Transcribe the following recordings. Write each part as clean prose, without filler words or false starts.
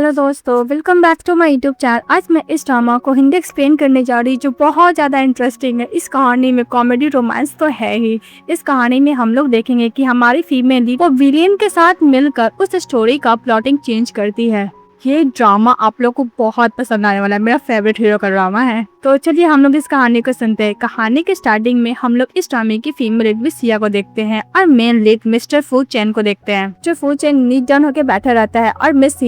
Hello दोस्तों, welcome back to my YouTube channel. आज मैं इस ड्रामा को हिंदी एक्सप्लेन करने जा रही हूँ जो बहुत ज़्यादा इंटरेस्टिंग है। इस कहानी में कॉमेडी रोमांस तो है ही। इस कहानी में हम लोग देखेंगे कि हमारी फीमेल लीड वो विलेन के साथ मिलकर उस स्टोरी का प्लॉटिंग चेंज करती है। ये ड्रामा आप लोग को बहुत पसंद आने वाला है, मेरा फेवरेट हीरो का ड्रामा है। तो चलिए हम लोग इस कहानी को सुनते हैं। कहानी के स्टार्टिंग में हम लोग इस ड्रामे की फीमेल लीड मिस सिया को देखते हैं और मेन लीड मिस्टर फू चैन को देखते हैं। जो फू चैन नीच डाउन होकर बैठा रहता है और मिस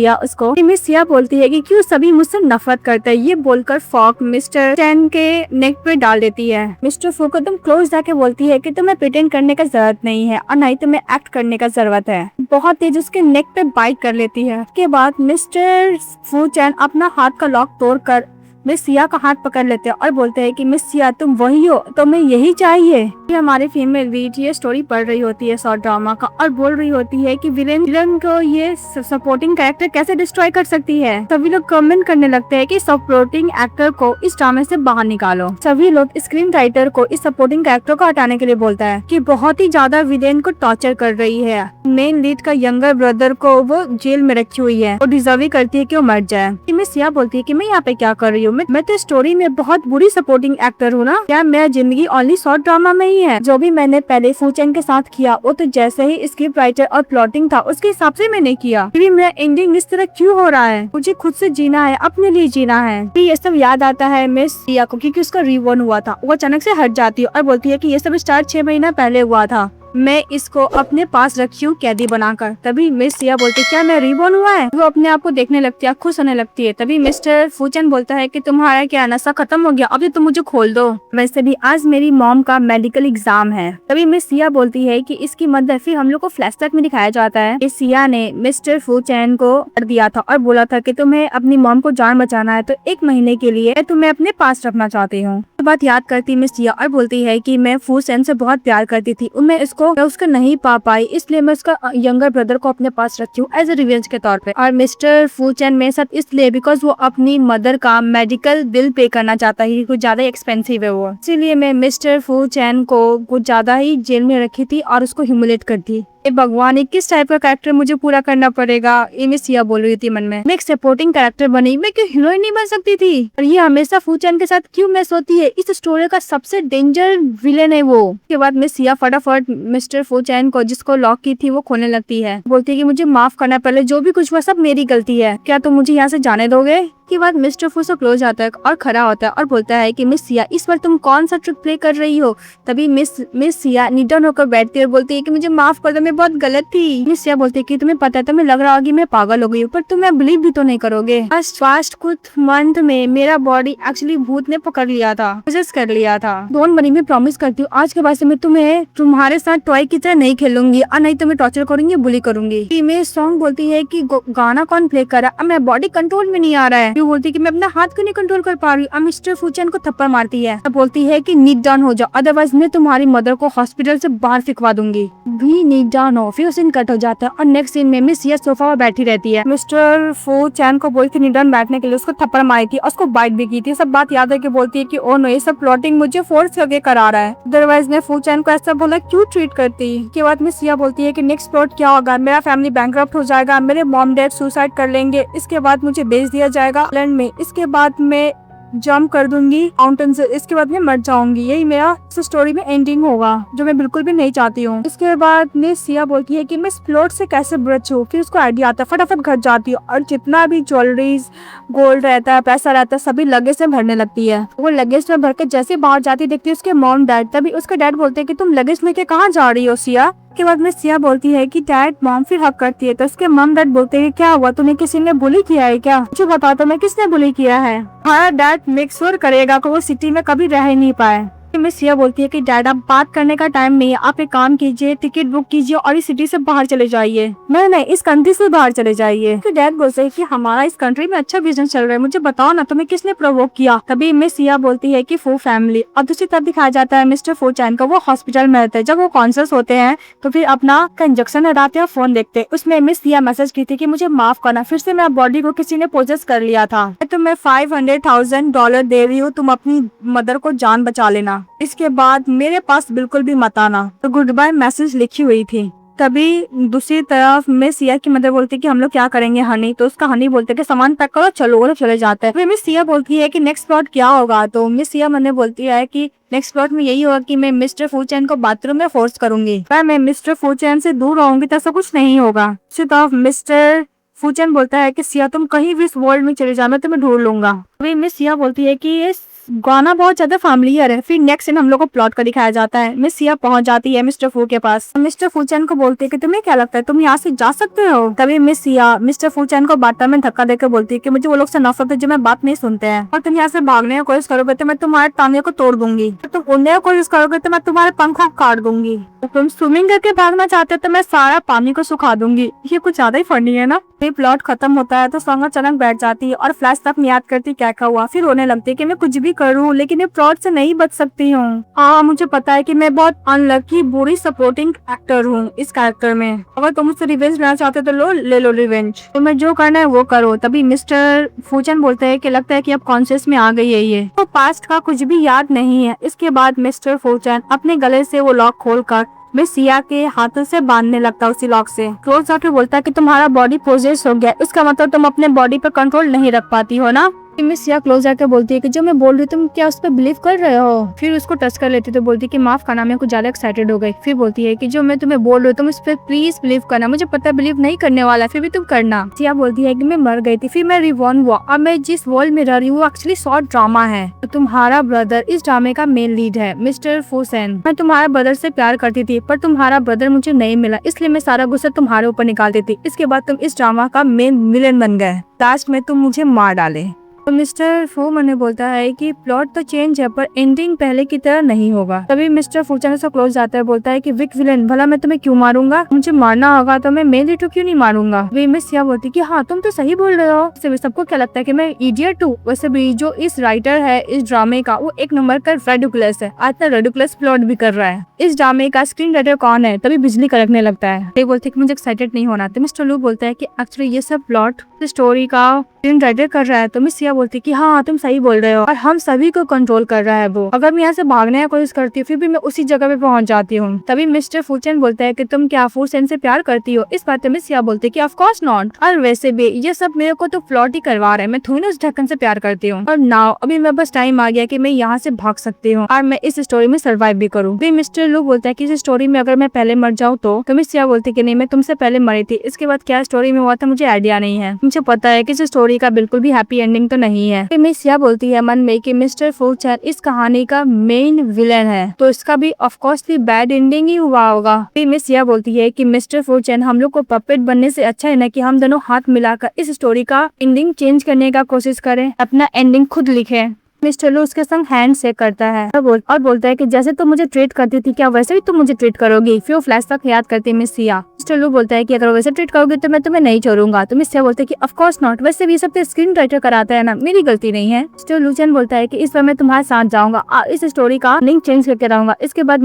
सिया बोलती है कि क्यों सभी मुझसे नफरत करते हैं। ये बोलकर फॉक मिस्टर चैन के नेक पे डाल देती है। मिस्टर फू को तुम क्लोज जाके बोलती है कि तुम्हें प्रिटेंड करने का जरूरत नहीं है और नहीं तुम्हें एक्ट करने का जरूरत है। बहुत तेज उसके नेक पे बाइट कर लेती है। उसके बाद मिस्टर फू चैन अपना हाथ का लॉक तोड़कर मिस सिया का हाथ पकड़ लेते हैं और बोलते हैं कि मिस सिया तुम वही हो, तुम्हें यही चाहिए। ये हमारी फीमेल लीड ये स्टोरी पढ़ रही होती है शॉर्ट ड्रामा का और बोल रही होती है कि विलेन को ये सपोर्टिंग कैरेक्टर कैसे डिस्ट्रॉय कर सकती है। सभी लोग कमेंट करने लगते हैं कि सपोर्टिंग एक्टर को इस ड्रामे से बाहर निकालो। सभी लोग स्क्रीन राइटर को इस सपोर्टिंग कैरेक्टर को हटाने के लिए बोलता है कि बहुत ही ज्यादा विलेन को टॉर्चर कर रही है। मेन लीड का यंगर ब्रदर को वो जेल में रखी हुई है, वो डिजर्व ही करती है कि वो मर जाए। मिस सिया बोलती है कि मैं यहाँ पे क्या कर रही हूँ, मैं तो स्टोरी में बहुत बुरी सपोर्टिंग एक्टर हूँ ना। क्या मेरा जिंदगी ओनली शॉर्ट ड्रामा में ही है? जो भी मैंने पहले फू चैन के साथ किया वो तो जैसे ही स्क्रिप्ट राइटर और प्लॉटिंग था उसके हिसाब से मैंने किया। फिर मेरा एंडिंग इस तरह क्यों हो रहा है? मुझे खुद से जीना है, अपने लिए जीना है। फिर ये सब याद आता है मिस सिया को क्योंकि उसका रीबॉर्न हुआ था। वो अचानक से हट जाती है और बोलती है कि ये सब स्टार्ट 6 महीना पहले हुआ था, मैं इसको अपने पास रखी हूँ कैदी बनाकर। तभी मिस सिया बोलती है क्या मैं रीबॉर्न हुआ है? वो अपने आप को देखने लगती है, खुश होने लगती है। तभी मिस्टर फू चैन बोलता है कि तुम्हारा क्या नशा खत्म हो गया, अब तुम मुझे खोल दो। वैसे भी आज मेरी मॉम का मेडिकल एग्जाम है। तभी मिस सिया बोलती है कि इसकी मदद। फिर हम लोग को फ्लैशबैक में दिखाया जाता है कि सिया ने मिस्टर फू चैन को कर दिया था और बोला था कि तुम्हें अपनी मॉम को जान बचाना है तो 1 महीने के लिए तुम्हें अपने पास रखना चाहती हूँ। बात याद करती मिस सिया और बोलती है कि मैं फू चैन से बहुत प्यार करती थी, मैं उसका नहीं पा पाई, इसलिए मैं उसका यंगर ब्रदर को अपने पास रखती हूँ एज ए रिवेंज के तौर पे। और मिस्टर फू चैन मेरे साथ इसलिए बिकॉज वो अपनी मदर का मेडिकल बिल पे करना चाहता है, कुछ ज्यादा एक्सपेंसिव है वो, इसीलिए मैं मिस्टर फू चैन को कुछ ज्यादा ही जेल में रखी थी और उसको ह्यूमिलेट करती। भगवान किस टाइप का कैरेक्टर मुझे पूरा करना पड़ेगा, ये मिस सिया बोल रही थी मन में। मैं एक सपोर्टिंग कैरेक्टर बनी, मैं क्यों हीरोइन नहीं बन सकती थी? और ये हमेशा फू चैन के साथ क्यों मैच होती है? इस स्टोरी का सबसे डेंजर विलेन है वो। उसके बाद मिस सिया फटाफट मिस्टर फू चैन को जिसको लॉक की थी वो खोलने लगती है। बोलती है कि मुझे माफ करना, पहले जो भी कुछ हुआ सब मेरी गलती है, क्या तुम मुझे यहाँ से जाने दोगे? के बाद मिस्टर फू से क्लोज आता है और खड़ा होता है और बोलता है कि मिस सिया इस बार तुम कौन सा ट्रिक प्ले कर रही हो? तभी मिस सिया निडन होकर बैठती है और बोलती है कि मुझे माफ कर दो, मैं बहुत गलत थी। मिस सिया बोलती है कि तुम्हें पता है, तुम्हें लग रहा होगी मैं पागल हो गई हूँ, पर तुम्हें बिलीव भी तो नहीं करोगे। फास्ट कुछ मंथ में मेरा बॉडी एक्चुअली भूत ने पकड़ लिया था, पोजेस कर लिया था। डोंट वरी, मैं प्रॉमिस करती हूँ आज के बाद से मैं तुम्हारे साथ टॉय की तरह नहीं खेलूंगी और नहीं तुम्हें टॉर्चर करूंगी, बुली करूंगी। मैं सॉन्ग बोलती है कि गाना कौन प्ले कर रहा है, मेरा बॉडी कंट्रोल में नहीं आ रहा है। बोलती है कि मैं अपना हाथ क्यों नहीं कंट्रोल कर पा रही हूँ। मिस्टर फू चैन को थप्पड़ मारती है, बोलती है कि नीट डाउन हो जाओ, अदरवाइज मैं तुम्हारी मदर को हॉस्पिटल से बाहर फिकवा दूंगी। भी नीट डाउन हो। फिर सीन कट हो जाता है और नेक्स्ट सीन में मिस सिया सोफा पर बैठी रहती है। मिस्टर फू चैन को बोलती नीट डाउन बैठने के लिए, उसको थप्पड़ मारी थी और उसको बाइट भी की थी। सब बात याद है कि बोलती है कि ओ नो, ये सब प्लॉटिंग मुझे फोर्स करके करा रहा है, अदरवाइज मैं फू चैन को ऐसा बोला क्यों ट्रीट करती। के बाद मिस सिया बोलती है कि नेक्स्ट प्लॉट क्या होगा, मेरा फैमिली बैंकरप्ट हो जाएगा, मेरे मॉम डैड सुसाइड कर लेंगे, इसके बाद मुझे भेज दिया जाएगा इंग्लैंड में, इसके बाद मैं जंप कर दूंगी माउंटेन से, इसके बाद मैं मर जाऊंगी। यही मेरा इस स्टोरी में एंडिंग होगा जो मैं बिल्कुल भी नहीं चाहती हूँ। इसके बाद मिस सिया बोलती है कि मैं इस प्लॉट से कैसे बचूं। फिर उसको आइडिया आता है, फटाफट घर जाती है और जितना भी ज्वेलरीज गोल्ड रहता है, पैसा रहता है, सभी लगेज में भरने लगती है। वो लगेज में भर के जैसे बाहर जाती देखती है उसके मॉम डैड। तभी उसके डैड बोलते है कि तुम लगेज लेके कहाँ जा रही हो सिया? के बाद में सिया बोलती है कि डैड मॉम। फिर हक करती है तो उसके मॉम डैड बोलते हैं क्या हुआ, तुम्हें किसी ने बुली किया है क्या? मुझे बता दो मैं किसने बुली किया है। हमारा डैड मेक श्योर करेगा कि वो सिटी में कभी रह ही नहीं पाए। मिस सिया बोलती है कि डैड अब बात करने का टाइम नहीं है, आप एक काम कीजिए, टिकट बुक कीजिए और इस सिटी से बाहर चले जाइए। नहीं, इस कंट्री से बाहर चले जाइए। तो डैड बोलते हैं कि हमारा इस कंट्री में अच्छा बिजनेस चल रहा है, मुझे बताओ ना तुम्हें किसने प्रोवोक किया। तभी मिस सिया बोलती है कि फू फैमिली। और दूसरी तरफ दिखाया जाता है मिस्टर फू चैन को, वो हॉस्पिटल में रहते हैं। जब वो कॉन्शियस होते हैं तो फिर अपना इंजेक्शन हटाते हैं, फोन देखते हैं। उसमें मिस सिया मैसेज की थी कि मुझे माफ करना, फिर से मेरा बॉडी को किसी ने पोजेस कर लिया था, तो मैं $500,000 दे रही हूँ, तुम अपनी मदर को जान बचा लेना, इसके बाद मेरे पास बिल्कुल भी मत आना। तो गुड बाय मैसेज लिखी हुई थी। तभी दूसरी तरफ मिस सिया की मदर बोलती है कि हम लोग क्या करेंगे हनी, तो उसका हनी बोलते है कि सामान पैक करो चलो, और चले जाते हैं। फिर मिस सिया बोलती है कि नेक्स्ट प्लॉट क्या होगा, तो मिस सिया मने बोलती है कि नेक्स्ट प्लॉट में यही होगा कि मैं मिस्टर फूचैन को बाथरूम में फोर्स करूंगी, पर मैं मिस्टर फूचैन से दूर रहूंगी तो ऐसा कुछ नहीं होगा। दूसरी तरफ मिस्टर फूचैन बोलता है कि सिया तुम कहीं भी इस वर्ल्ड में चले जाओ, मैं तुम्हें ढूंढ लूंगा। अभी मिस सिया बोलती है कि ये गाना बहुत ज्यादा फैमिलियर है। फिर नेक्स्ट सीन हम लोग को प्लॉट का दिखाया जाता है। मिस सिया पहुंच जाती है मिस्टर फू के पास। मिस्टर फूचैन को बोलती है कि तुम्हें क्या लगता है तुम यहाँ से जा सकते हो। तभी मिस सिया मिस्टर फूचैन को बाथटब में धक्का देकर बोलती है कि मुझे वो लोग से नफरत है जो मैं बात नहीं सुनते हैं, और तुम यहाँ से भागने की कोशिश करोगे तो मैं तुम्हारे टांगे को तोड़ दूंगी, तुम उड़ने की कोशिश करोगे तो मैं तुम्हारे पंखों को काट दूंगी, तुम स्विमिंग करके भागना चाहते हो तो मैं सारा पानी को सुखा दूंगी। ये कुछ ज्यादा ही फनी है ना। फिर प्लॉट खत्म होता है तो सोंग अचानक बैठ जाती है और फ्लैश तक याद करती क्या क्या हुआ। फिर रोने लगती है कि मैं कुछ भी करूँ लेकिन ये प्लॉट से नहीं बच सकती हूँ। हाँ मुझे पता है कि मैं बहुत अनलकी बुरी सपोर्टिंग एक्टर हूँ इस कैरेक्टर में। अगर तुम मुझसे रिवेंज लेना चाहते हो तो ले लो रिवेंज, तुम्हें जो करना है वो करो। तभी मिस्टर फूचैन बोलते है कि लगता है कि अब कॉन्शियस में आ गई है ये, तो पास्ट का कुछ भी याद नहीं है। इसके बाद मिस्टर फूचैन अपने गले से वो लॉक खोलकर मिस सिया के हाथों से बांधने लगता है उसी लॉक से। क्लोज आउट बोलता है कि तुम्हारा बॉडी पोजेस हो गया, इसका मतलब तुम अपने बॉडी पर कंट्रोल नहीं रख पाती हो ना। मिस सिया क्लोज आके बोलती है कि जो मैं बोल रही हूँ तुम क्या उस पर बिलीव कर रहे हो। फिर उसको टच कर लेती है तो बोलती है कि माफ करना मैं कुछ ज्यादा एक्साइटेड हो गई। फिर बोलती है कि जो मैं तुम्हें बोल रही हूँ तुम इस पर प्लीज बिलीव करना, मुझे पता बिलीव नहीं करने वाला फिर भी तुम करना। सिया बोलती है कि मैं मर गई थी फिर मैं रिवॉर्न हुआ, अब मैं जिस वर्ल्ड में रह रही हूँ वो एक्चुअली शॉर्ट ड्रामा है, तो तुम्हारा ब्रदर इस ड्रामे का मेन लीड है मिस्टर फूचैन। मैं तुम्हारे ब्रदर से प्यार करती थी पर तुम्हारा ब्रदर मुझे नहीं मिला, इसलिए मैं सारा गुस्सा तुम्हारे ऊपर निकालती थी। इसके बाद तुम इस ड्रामा का मेन विलेन बन गए, लास्ट में तुम मुझे मार डाले। तो मिस्टर फू मने बोलता है कि प्लॉट तो चेंज है पर एंडिंग पहले की तरह नहीं होगा। तभी मिस्टर फूचैन से क्लोज जाता है, बोलता है कि विक विलन भला मैं तुम्हें क्यों मारूंगा, मुझे मारना होगा तो मैं मेन लीड क्यों नहीं मारूंगा। वे मिस सिया बोलती कि हाँ तुम तो सही बोल रहे हो। वैसे भी सबको क्या लगता है कि मैं इडियट हूँ। वैसे भी जो इस राइटर है इस ड्रामे का वो एक नंबर का रेडिकुलस है, आज तक रेडिकुलस प्लॉट भी कर रहा है। इस ड्रामे का स्क्रीन राइटर कौन है। तभी बिजली कड़कने लगता है। वे बोलते कि मुझे एक्साइटेड नहीं होना। तो मिस्टर लू बोलता है कि एक्चुअली ये सब प्लॉट स्टोरी का स्क्रीन राइटर कर रहा है। तो मिस सिया बोलती कि हाँ तुम सही बोल रहे हो और हम सभी को कंट्रोल कर रहा है वो। अगर मैं यहाँ से भागने की कोशिश करती हूँ फिर भी मैं उसी जगह पे पहुंच जाती हूँ। तभी मिस्टर फूचैन बोलता है कि तुम क्या फूचैन से प्यार करती हो। इस बात पे मिस सिया बोलती है कि ऑफ कोर्स नॉट, और वैसे भी ये सब मेरे को तो प्लॉट ही करवा रहा है, मैं थोड़ी ना उस ढक्कन से प्यार करती हूँ। और नाउ अभी मेरे पास टाइम आ गया कि मैं यहाँ से भाग सकती हूँ और मैं इस स्टोरी में सर्वाइव भी करूँ। फिर मिस्टर लू बोलता है कि इस स्टोरी में अगर मैं पहले मर जाऊँ तो मिस सिया बोलती है कि नहीं मैं तुमसे पहले मरी थी। इसके बाद क्या स्टोरी में हुआ था मुझे आइडिया नहीं है, मुझे पता है कि इस स्टोरी का बिल्कुल भी हैप्पी एंडिंग तो नहीं है। फिर मिस सिया बोलती है मन में कि मिस्टर फूचैन इस कहानी का मेन विलेन है तो इसका भी ऑफ कोर्स बैड एंडिंग ही हुआ होगा। फिर मिस सिया बोलती है कि मिस्टर फूचैन हम लोग को पपेट बनने से अच्छा है ना कि हम दोनों हाथ मिलाकर इस स्टोरी का एंडिंग चेंज करने का कोशिश करें, अपना एंडिंग खुद लिखे। मिस्टर लू उसके संग हैंड शेक करता है और बोलता है कि जैसे तुम मुझे ट्रीट करती थी क्या वैसे भी तुम मुझे ट्रीट करोगी। फिर वो फ्लैश तक याद करती है मिस सिया। मिस्टर लू बोलता है कि अगर वैसे ट्रीट करोगे तो मैं तुम्हें नहीं छोड़ूंगा। तो मिस सिया बोलते है कि ऑफ कोर्स नॉट, वैसे भी सब स्क्रीन राइटर कराता है ना, मेरी गलती नहीं है। मिस्टर लूचन बोलता है कि इस बार मैं तुम्हारे साथ जाऊंगा और इस स्टोरी का लिंक चेंज करके रहूंगा। इसके बाद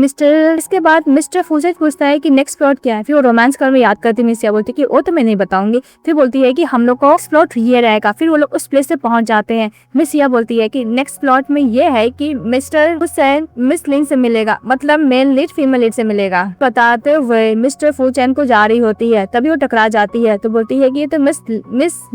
मिस्टर फूचैन पूछता है कि नेक्स्ट प्लॉट क्या है। फिर वो रोमांस कर में याद करती मिस सिया बोलती है कि वो तो मैं नहीं बताऊंगी। फिर बोलती है कि हम लोग को प्लॉट ये रहेगा। फिर वो लोग उस प्लेस से पहुंच जाते हैं। मिस सिया बोलती है कि नेक्स्ट प्लॉट में ये है कि मिस्टर फूचैन मिस लिन से मिलेगा, मतलब मेन लीड फीमेल लीड से मिलेगा। बताते हुए मिस्टर फूचैन को जा रही होती है तभी वो टकरा जाती है तो बोलती है कि ये तो मिस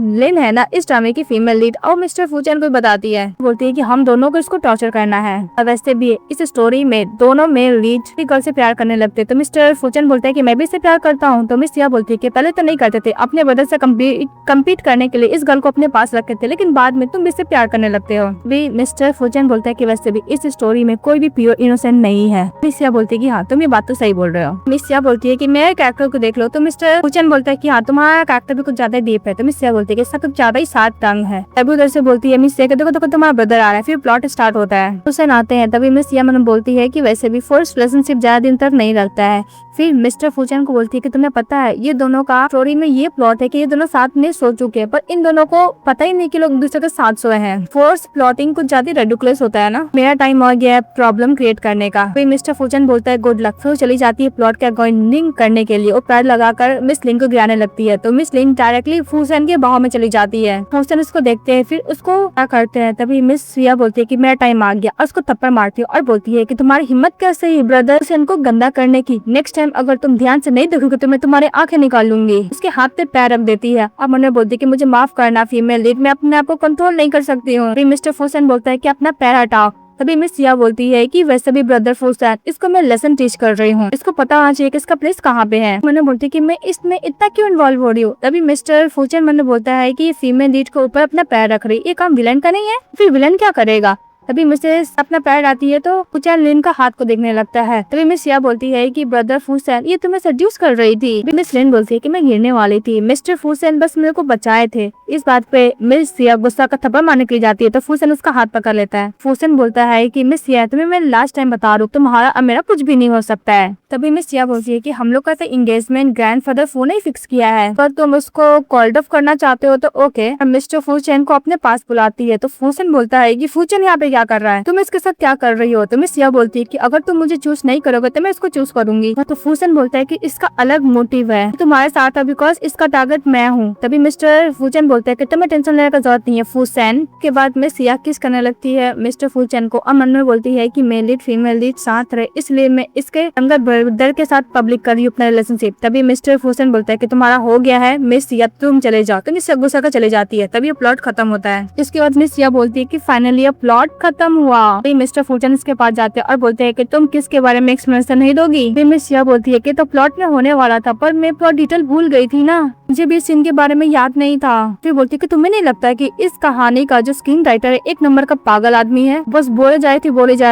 लिन है ना इस ड्रामे की फीमेल लीड, और मिस्टर फूचैन को बताती है, बोलती है कि हम दोनों को इसको टॉर्चर करना है। और वैसे भी इस स्टोरी में दोनों मेल लीड गर्ल से प्यार करने लगते तो मिस्टर फूचैन बोलता है कि मैं भी इससे प्यार करता हूँ। तो मिस सिया बोलती है कि पहले तो नहीं करते थे, अपने ब्रदर से कम्पीट करने के लिए इस गर्ल को अपने पास रखे थे, लेकिन बाद में तुम इससे प्यार करने लगते हो। भी मिस्टर फूचैन बोलता है कि वैसे भी इस स्टोरी में कोई भी प्योर इनोसेंट नहीं है। मिस सिया बोलती है कि हाँ तुम ये बात तो सही बोल रहे हो। मिस सिया बोलती है कि मेरे कैरेक्टर को देख लो। तो मिस्टर फूचैन बोलता है कि हाँ तुम्हारा कैरेक्टर भी कुछ ज्यादा डीप है। तो मिस सिया बोलती है कि इसका कुछ ज्यादा ही सात रंग है। तभी उधर से बोलती है मिस सिया देखो तुम्हारा ब्रदर आ रहा है। फिर प्लॉट स्टार्ट होता है, उसे आते हैं। तभी मिस सिया मैंने बोलती है कि वैसे भी फोर्स रिलेशनशिप ज्यादा दिन तक नहीं रखता है। फिर मिस्टर फूचैन को बोलती है कि तुम्हें पता है ये दोनों का स्टोरी में ये प्लॉट है कि ये दोनों साथ में सो चुके हैं पर इन दोनों को पता ही नहीं कि लोग एक दूसरे के साथ सोए हैं। फोर्स प्लॉटिंग कुछ ज्यादा रेडिकुलस होता है ना। मेरा टाइम हो गया है प्रॉब्लम क्रिएट करने का। फिर मिस्टर फूचैन बोलता है गुड लक। फिर चली जाती है प्लॉट का गॉइनिंग करने के लिए। वो पैर लगाकर मिस लिन को गिराने लगती है तो मिस लिन डायरेक्टली फूचैन के बाहों में चली जाती है। फूचैन उसको देखते हैं फिर उसको क्या करते हैं। तभी मिस सिया बोलती है कि मेरा टाइम आ गया और उसको थप्पड़ मारती है और बोलती है कि तुम्हारी हिम्मत कैसे ही ब्रदर से इनको गंदा करने की, नेक्स्ट टाइम टाइम अगर तुम ध्यान से नहीं देखोगे तो मैं तुम्हारे आंखें निकाल लूंगी। उसके हाथ पे पैर रख देती है और मन में बोलती है कि मुझे माफ करना फीमेल लीड, मैं अपने आप को कंट्रोल नहीं कर सकती हूँ। फिर मिस्टर फुसन बोलता है कि अपना पैर हटाओ। तभी मिस सिया बोलती है कि वैसे भी ब्रदर फुसन, इसको मैं लेसन टीच कर रही हूँ, इसको पता होना चाहिए कि इसका प्लेस कहाँ पे है। मैंने बोलती है कि मैं इसमें इतना क्यों इन्वॉल्व हो रही हूँ। तभी मिस्टर फुसन मैंने बोलता है कि फीमेल लीड के ऊपर अपना पैर रख रही, ये काम विलन का नहीं है, फिर विलन क्या करेगा। तभी मिसेस अपना पैर आती है तो फुचन लिन का हाथ को देखने लगता है। तभी मिस सिया बोलती है कि ब्रदर फुसन ये तुम्हें सेड्यूस कर रही थी। मिस लिन बोलती है कि मैं गिरने वाली थी, मिस्टर फुसन बस मेरे को बचाए थे। इस बात पे मिस सिया गुस्सा का थप्पड़ मारने के लिए जाती है तो फुसन उसका हाथ पकड़ लेता है। फुसन बोलता है कि मिस सिया तुम्हें मैं लास्ट टाइम बता रहा हूँ, तुम्हारा अब मेरा कुछ भी नहीं हो सकता है। तभी मिस सिया बोलती है कि हम लोग का तो एंगेजमेंट ग्रैंडफादर फोन ही फिक्स किया है, पर तुम उसको कॉल्ड ऑफ करना चाहते हो तो ओके। मिस्टर फुसन को अपने पास बुलाती है तो फुसन बोलता है कि फुसन यहाँ पे क्या कर रहा है, तुम इसके साथ क्या कर रही हो। तो मिस सिया बोलती है कि अगर तुम मुझे चूज नहीं करोगे तो मैं इसको चूज करूंगी। तो फुसन बोलता है कि इसका अलग मोटिव है, तुम्हारे साथ है बिकॉज इसका टारगेट मैं हूँ। तभी मिस्टर फुसन बोलता है कि तुम्हें टेंशन लेने का जरूरत नहीं है फुसन। के बाद मिस सिया किस करने लगती है मिस्टर फुसन को और मन में बोलती है कि मेल लीड फीमेल लीड साथ रहे, इसलिए मैं इसके अंदर ब्रदर के साथ पब्लिक कर रही हूँ अपना रिलेशनशिप। तभी मिस्टर फुसन बोलता है कि तुम्हारा हो गया है मिस सिया, तुम चले जाओ। तो मिस गुस्सा का चले जाती है। तभी प्लॉट खत्म होता है। इसके बाद मिस सिया बोलती है कि फाइनली अब प्लॉट खत्म हुआ। मिस्टर फुसन इसके पास जाते हैं और बोलते हैं कि तुम किसके बारे में एक्सप्लेनेशन नहीं दोगी। फिर मिस सिया बोलती है कि तो प्लॉट में होने वाला था पर मैं प्लॉट डिटेल भूल गई थी ना, मुझे भी इस सीन के बारे में याद नहीं था। फिर बोलती है कि तुम्हें नहीं लगता है कि इस कहानी का जो स्क्रीन राइटर है एक नंबर का पागल आदमी है, बस बोले जाती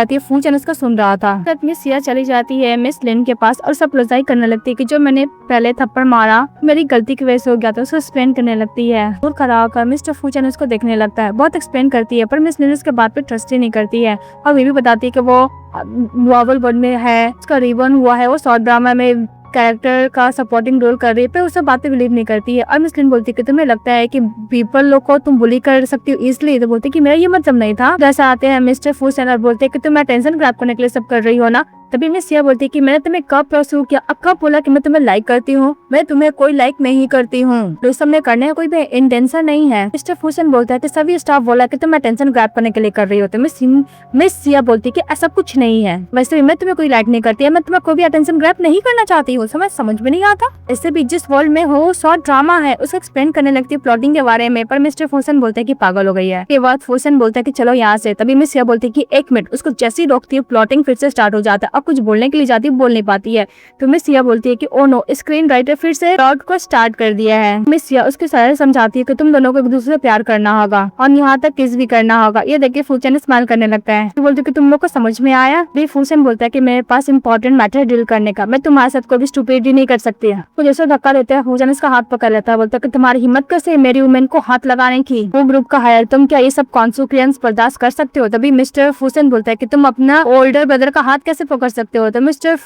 है। फुसन इसका सुन रहा था। तब मिस सिया चली जाती है मिस लिन के पास और सब रजाई करने लगती है कि जो मैंने पहले थप्पड़ मारा मेरी गलती की वजह से हो गया था, उसको एक्सप्लेन करने लगती है। और खड़ा होकर मिस्टर फुसन उसको देखने लगता है, बहुत एक्सप्लेन करती है पर मिस लिन उसके बात पे ट्रस्ट ही नहीं करती है और ये भी बताती है कि वो नॉवल वर्ड में है, उसका रिबन हुआ है, वो शॉर्ट ड्रामा में कैरेक्टर का सपोर्टिंग रोल कर रही है, पर उस सब बातें बिलीव नहीं करती है। और मिस लिन बोलती है कि तुम्हें लगता है कि पीपल लोग को तुम बुली कर सकती हो इसलिए। तो बोलती है कि मेरा ये मतलब नहीं था। जैसे आते हैं मिस्टर फुसन और बोलते हैं कि तुम टेंशन ग्रैब करने के लिए सब कर रही हो ना। तभी मिस सिया बोलती है कि मैंने तुम्हें कब प्रॉस्यू किया, अब कब बोला कि मैं तुम्हें लाइक करती हूँ, मैं तुम्हें कोई लाइक नहीं करती हूँ, तो इस सबने करने का कोई भी इंटेंशन नहीं है। मिस्टर फुसन बोलता है कि सभी स्टाफ बोला कि तुम अटेंशन ग्रैब करने के लिए कर रही हो। तो मिस सिया बोलती है कि ऐसा कुछ नहीं है, वैसे भी मैं तुम्हें कोई लाइक नहीं करती है, मैं तुम्हें कोई भी अटेंशन ग्रैब नहीं करना चाहती हूँ। समझ में नहीं आता। इससे भी जिस वर्ल्ड में हो शॉर्ट ड्रामा है उसको एक्सप्लेन करने लगती है प्लॉटिंग के बारे में, पर मिस्टर फुसन बोलते हैं कि पागल हो गई है। के बाद फुसन बोलता है कि चलो यहाँ से। तभी मिस सिया बोलती है कि एक मिनट, उसको जैसे ही रोकती है प्लॉटिंग फिर से स्टार्ट हो जाता है। अब कुछ बोलने के लिए बोल नहीं पाती है। तो मिस सिया बोलती है कि ओ नो, स्क्रीन राइटर फिर से प्लॉट को स्टार्ट कर दिया है। मिस सिया उसके सारे समझाती है कि तुम दोनों को एक दूसरे से प्यार करना होगा और यहाँ तक किस भी करना होगा। ये देखिए फुसन स्माइल करने लगता है। तो बोलती है कि तुम लोग को समझ में आया। भी फुसन बोलता है कि मेरे पास इंपॉर्टेंट मैटर डील करने का, मैं तुम्हारे साथ कोई भी स्टूपिडिटी नहीं कर सकती है। तो जैसे धक्का देते हैं फुसन इसका हाथ पकड़ लेता है, बोलता है कि तुम्हारी हिम्मत कैसे मेरी वुमेन को हाथ लगाने की, वो ग्रुप का है, तुम क्या ये सब कॉन्सिक्वेंस बर्दाश्त कर सकते हो। तभी मिस्टर फुसन बोलता है कि तुम अपना ओल्डर ब्रदर का हाथ कैसे पकड़ सकते हो। तो मिस्टर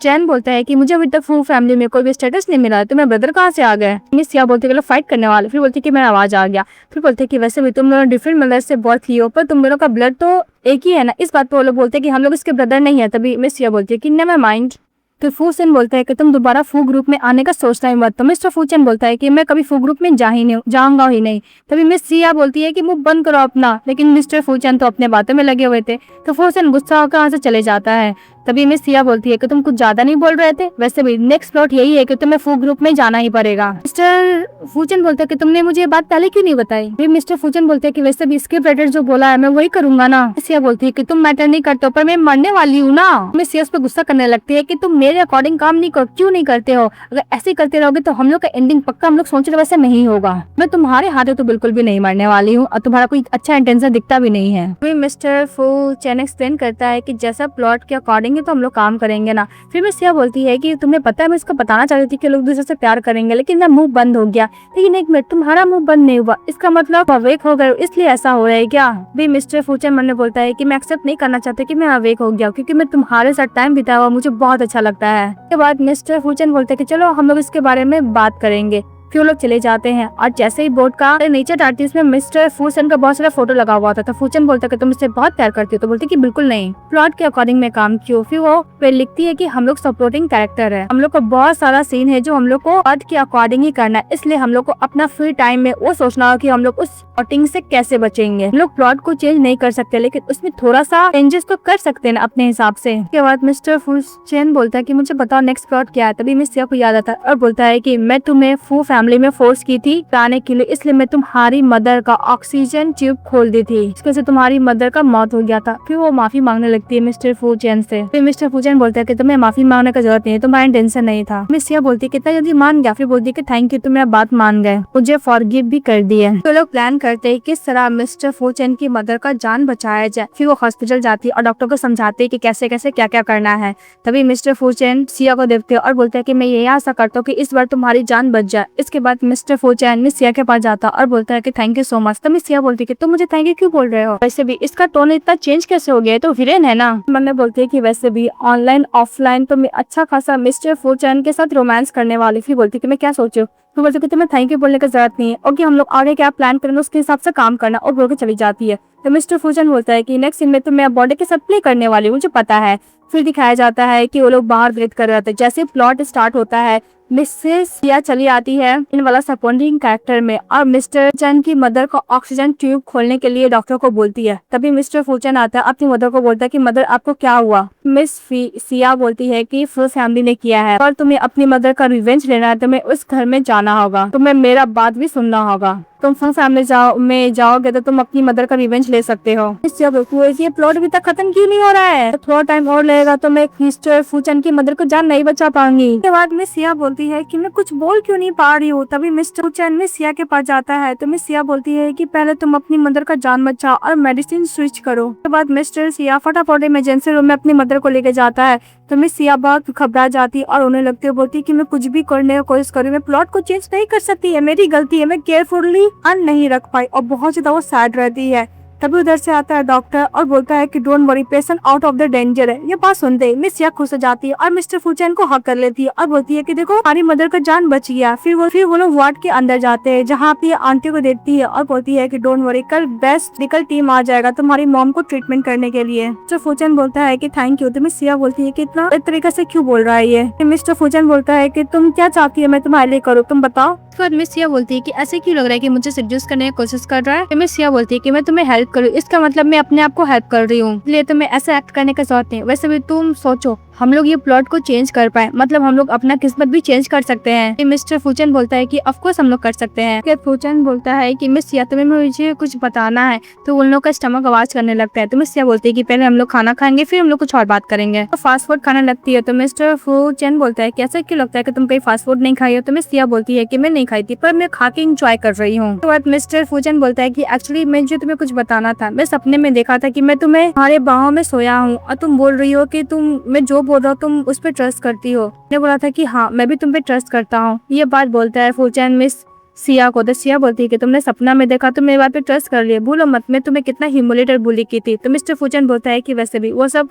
चैन बोलता है कि मुझे अभी तक फू फैमिली में कोई भी स्टेटस नहीं मिला है, तो मेरे ब्रदर कहाँ से आ गए। मिस सिया बोलती है कि फाइट करने वाले। फिर बोलती है कि मेरा आवाज आ गया। फिर बोलते हैं कि वैसे भी तुम लोग डिफरेंट मदर से बर्थ ली हो पर तुम लोगों का ब्लड तो एक ही है ना। इस बात पे वो लोग बोलते हैं कि हम लोग इसके ब्रदर नहीं है। तभी मिस सिया बोलती है कि नेवर माइंड। तो फुसन बोलता है कि तुम दोबारा फू ग्रुप में आने का सोचना ही मत। तो मिस्टर फुसन बोलता है कि मैं कभी फू ग्रुप में जाऊंगा ही नहीं। तभी मिस सिया बोलती है कि मुंह बंद करो अपना, लेकिन मिस्टर फुसन तो अपने बातों में लगे हुए थे। तो फुसन गुस्सा होकर वहां से चले जाता है। तभी मिस सिया बोलती है कि तुम कुछ ज्यादा नहीं बोल रहे थे, वैसे भी नेक्स्ट प्लॉट यही है कि तुम्हें फू ग्रुप में जाना ही पड़ेगा। मिस्टर फुसन बोलता है कि तुमने मुझे ये बात पहले क्यों नहीं बताई। फिर मिस्टर फुसन बोलते हैं कि वैसे भी स्क्रिप्ट राइटर जो बोला है मैं वही करूंगा ना। सिया बोलती है कि तुम मैटर नहीं करते हो पर मैं मरने वाली हूँ ना। मिस सिया पे गुस्सा करने लगती है कि तुम मेरे अकॉर्डिंग काम क्यों नहीं करते हो, अगर ऐसे करते रहोगे तो हम लोग का एंडिंग पक्का हम लोग सोच रहे वैसे नहीं होगा। मैं तुम्हारे हाथों तो बिल्कुल भी नहीं मरने वाली हूँ और तुम्हारा कोई अच्छा इंटेंशन दिखता भी नहीं है। फिर मिस्टर फुसन एक्सप्लेन करता है कि जैसा प्लॉट के अकॉर्डिंग है तो हम लोग काम करेंगे ना। फिर मिस सिया बोलती है कि तुम्हें पता है मैं इसको बताना चाहती थी कि लोग दूसरे से प्यार करेंगे, लेकिन मेरा मुंह बंद हो गया। लेकिन एक मिनट, तुम्हारा मुंह बंद नहीं हुआ, इसका मतलब अवेक हो गए इसलिए ऐसा हो रहा है क्या। भी मिस्टर फुसन मन में बोलता है कि मैं एक्सेप्ट नहीं करना चाहती कि मैं अवेक हो गया, क्योंकि मैं तुम्हारे साथ टाइम बिताया हुआ मुझे बहुत अच्छा लगता है। के बाद मिस्टर फुसन बोलते हैं कि चलो हम लोग इसके बारे में बात करेंगे। फिर वो लोग चले जाते हैं और जैसे ही बोर्ड का नीचे डालती है उसमें मिस्टर फूचन का बहुत सारा फोटो लगा हुआ था। तो फूचन बोलता है कि तुम इससे बहुत प्यार करती हो। तो बोलती है कि बिल्कुल नहीं, प्लॉट के अकॉर्डिंग मैं काम की हूँ। फिर वो लिखती है कि हम लोग सपोर्टिंग कैरेक्टर है, हम लोग को बहुत सारा सीन है जो हम लोग को प्लॉट के अकॉर्डिंग ही करना है, इसलिए हम लोग को अपना फ्री टाइम में वो सोचना हो कि हम लोग उस प्लॉटिंग से कैसे बचेंगे। हम लोग प्लॉट को चेंज नहीं कर सकते लेकिन उसमें थोड़ा सा चेंजेस तो कर सकते हैं अपने हिसाब से। उसके बाद मिस्टर फूचन बोलता है कि मुझे बताओ नेक्स्ट प्लॉट क्या है। तभी मिस सिया को याद आता है और बोलता है कि मैं तुम्हें फू फैमिली में फोर्स की थी आने के लिए, इसलिए मैं तुम्हारी मदर का ऑक्सीजन ट्यूब खोल दी थी, इसके से तुम्हारी मदर का मौत हो गया था। फिर वो माफी मांगने लगती है मिस्टर फूचन से। फिर मिस्टर फूचन बोलता है कि तुम्हें माफी मांगने का जरूरत नहीं है, तुम्हारा इंटेंशन नहीं था। मिस सिया बोलती है कितना जल्दी मान गया। फिर बोलती है कि थैंक यू, तुम मेरा बात मान गए, मुझे फॉरगिव भी कर दिया। तो लोग प्लान करते हैं किस तरह मिस्टर फूचन की मदर का जान बचाया जाए। फिर वो हॉस्पिटल जाती है और डॉक्टर को समझाते है कि कैसे कैसे क्या क्या करना है। तभी मिस्टर फूचन सिया को देखते हैं और बोलते हैं कि मैं ये आशा करता हूँ कि इस बार तुम्हारी जान बच जाए। इसके बाद मिस्टर फूचन मिस सिया के पास जाता और बोलता है कि थैंक यू सो मच। तो मिस सिया बोलती है कि तुम मुझे थैंक यू क्यों बोल रहे हो, वैसे भी इसका टोन इतना चेंज कैसे हो गया, तो विलेन है ना। मैंने बोलती है कि वैसे भी ऑनलाइन ऑफलाइन तो मैं अच्छा खासा मिस्टर फूचन के साथ रोमांस करने वाली। फिर बोलती है कि मैं क्या सोचूं। तो बोलती है कि तुम्हें थैंक यू बोलने की जरूरत नहीं है, ओके हम लोग आगे क्या प्लान करेंगे उसके हिसाब से काम करना, और बोल के चली जाती है। तो मिस्टर फूचन बोलता है कि नेक्स्ट सीन में तो मैं बॉडी के साथ प्ले करने वाली हूँ, मुझे पता है। फिर दिखाया जाता है कि वो लोग बाहर वेट कर रहे थे। जैसे प्लॉट स्टार्ट होता है मिसेस सिया चली आती है इन वाला सपोर्टिंग कैरेक्टर में और मिस्टर फूचन की मदर को ऑक्सीजन ट्यूब खोलने के लिए डॉक्टर को बोलती है। तभी मिस्टर फूचन आता है, अपनी मदर को बोलता है कि मदर आपको क्या हुआ। मिस सिया बोलती है कि फुल फैमिली ने किया है और तुम्हें अपनी मदर का रिवेंज लेना है, तुम्हें उस घर में जाना होगा, तुम्हें मेरा बात भी सुनना होगा। तुम फुल फैमिली में जाओगे तो तुम अपनी मदर का रिवेंज ले सकते हो। ये प्लॉट अभी तक खत्म क्यों नहीं हो रहा है, तो थोड़ा टाइम और लगेगा तो मैं मिस्टर फूचन की मदर को जान नहीं बचा पाऊंगी। उसके बाद मिस सिया बोलती है कि मैं कुछ बोल क्यों नहीं पा रही हूँ। तभी मिस्टर फूचन मिस सिया के पास जाता है। तो मिस सिया बोलती है कि पहले तुम अपनी मदर का जान बचाओ और मेडिसिन स्विच करो। उसके बाद मिस्टर सिया फटाफट इमरजेंसी रूम में अपनी मदर को लेके जाता है। तो मिस सिया बहुत घबरा जाती है और उन्हें लगती है, बोलती है कि मैं कुछ भी करने की कोशिश करूँ, मैं प्लॉट को चेंज नहीं कर सकती है, मेरी गलती है, मैं केयरफुली अन नहीं रख पाई, और बहुत ज्यादा वो सैड रहती है। तभी उधर से आता है डॉक्टर और बोलता है कि don't worry, patient out of the danger है। ये बात सुनते ही मिस सिया खुश हो जाती है और मिस्टर फूचन को हक कर लेती है और बोलती है कि देखो हमारी मदर का जान बच गया। फिर वो लोग वार्ड के अंदर जाते हैं जहाँ पे आंटी को देखती है और बोलती है कि डोंट वरी, कल बेस्ट मेडिकल टीम आ जाएगा तुम्हारी मॉम को ट्रीटमेंट करने के लिए। मिस्टर फूचन बोलता है कि थैंक यू। तो मिस सिया बोलती है कि इतना इस तरीके से क्यों बोल रहा है ये। मिस्टर फूचन बोलता है कि तुम क्या चाहती है मैं तुम्हारे लिए करूँ, तुम बताओ। उसके बाद मिस सिया बोलती है कि ऐसे क्यों लग रहा है कि मुझे सेड्यूस करने की कोशिश कर रहा है। तो मिस सिया बोलती है कि मैं तुम्हें हेल्प करूँ, इसका मतलब मैं अपने आप को हेल्प कर रही हूँ, इसलिए तुम्हें ऐसा एक्ट करने का जरूरत नहीं। वैसे भी तुम सोचो हम लोग ये प्लॉट को चेंज कर पाए, मतलब हम लोग अपना किस्मत भी चेंज कर सकते हैं। मिस्टर फूचन बोलता है कि ऑफ कोर्स हम लोग कर सकते हैं। फूचन बोलता है कि मिस सिया तुम्हें मुझे कुछ बताना है। तो उन लोग का स्टमक आवाज करने लगता है। तो मिस सिया बोलती है कि पहले हम लोग खाना खाएंगे फिर हम लोग कुछ और बात करेंगे। तो फास्ट फूड खाने लगती है। तो मिस्टर फूचन बोलता है कि ऐसा क्यों लगता है कि तुम कहीं फास्ट फूड नहीं खाई हो। तो मिस सिया बोलती है कि मैं नहीं खाई थी पर मैं खा के इंजॉय कर रही हूँ। तो बाद मिस्टर फूचन बोलता है कि एक्चुअली मैं जो तुम्हें कुछ बताना था, मैं सपने में देखा था कि मैं तुम्हें तुम्हारे बाहों में सोया हूँ और तुम बोल रही हो कि मैं जो बोल रहा हूँ तुम उस पे ट्रस्ट करती हो। मैंने बोला था कि हाँ मैं भी तुम पे ट्रस्ट करता हूँ। ये बात बोलता है फूचन मिस सिया को। तो सिया बोलती है कि तुमने सपना में देखा तो मेरी बात पे ट्रस्ट कर लिया, भूलो मत मैं तुम्हें कितना ह्यूमिलेट बुली की थी। तो मिस्टर फूचन बोलता है कि वैसे भी वो सब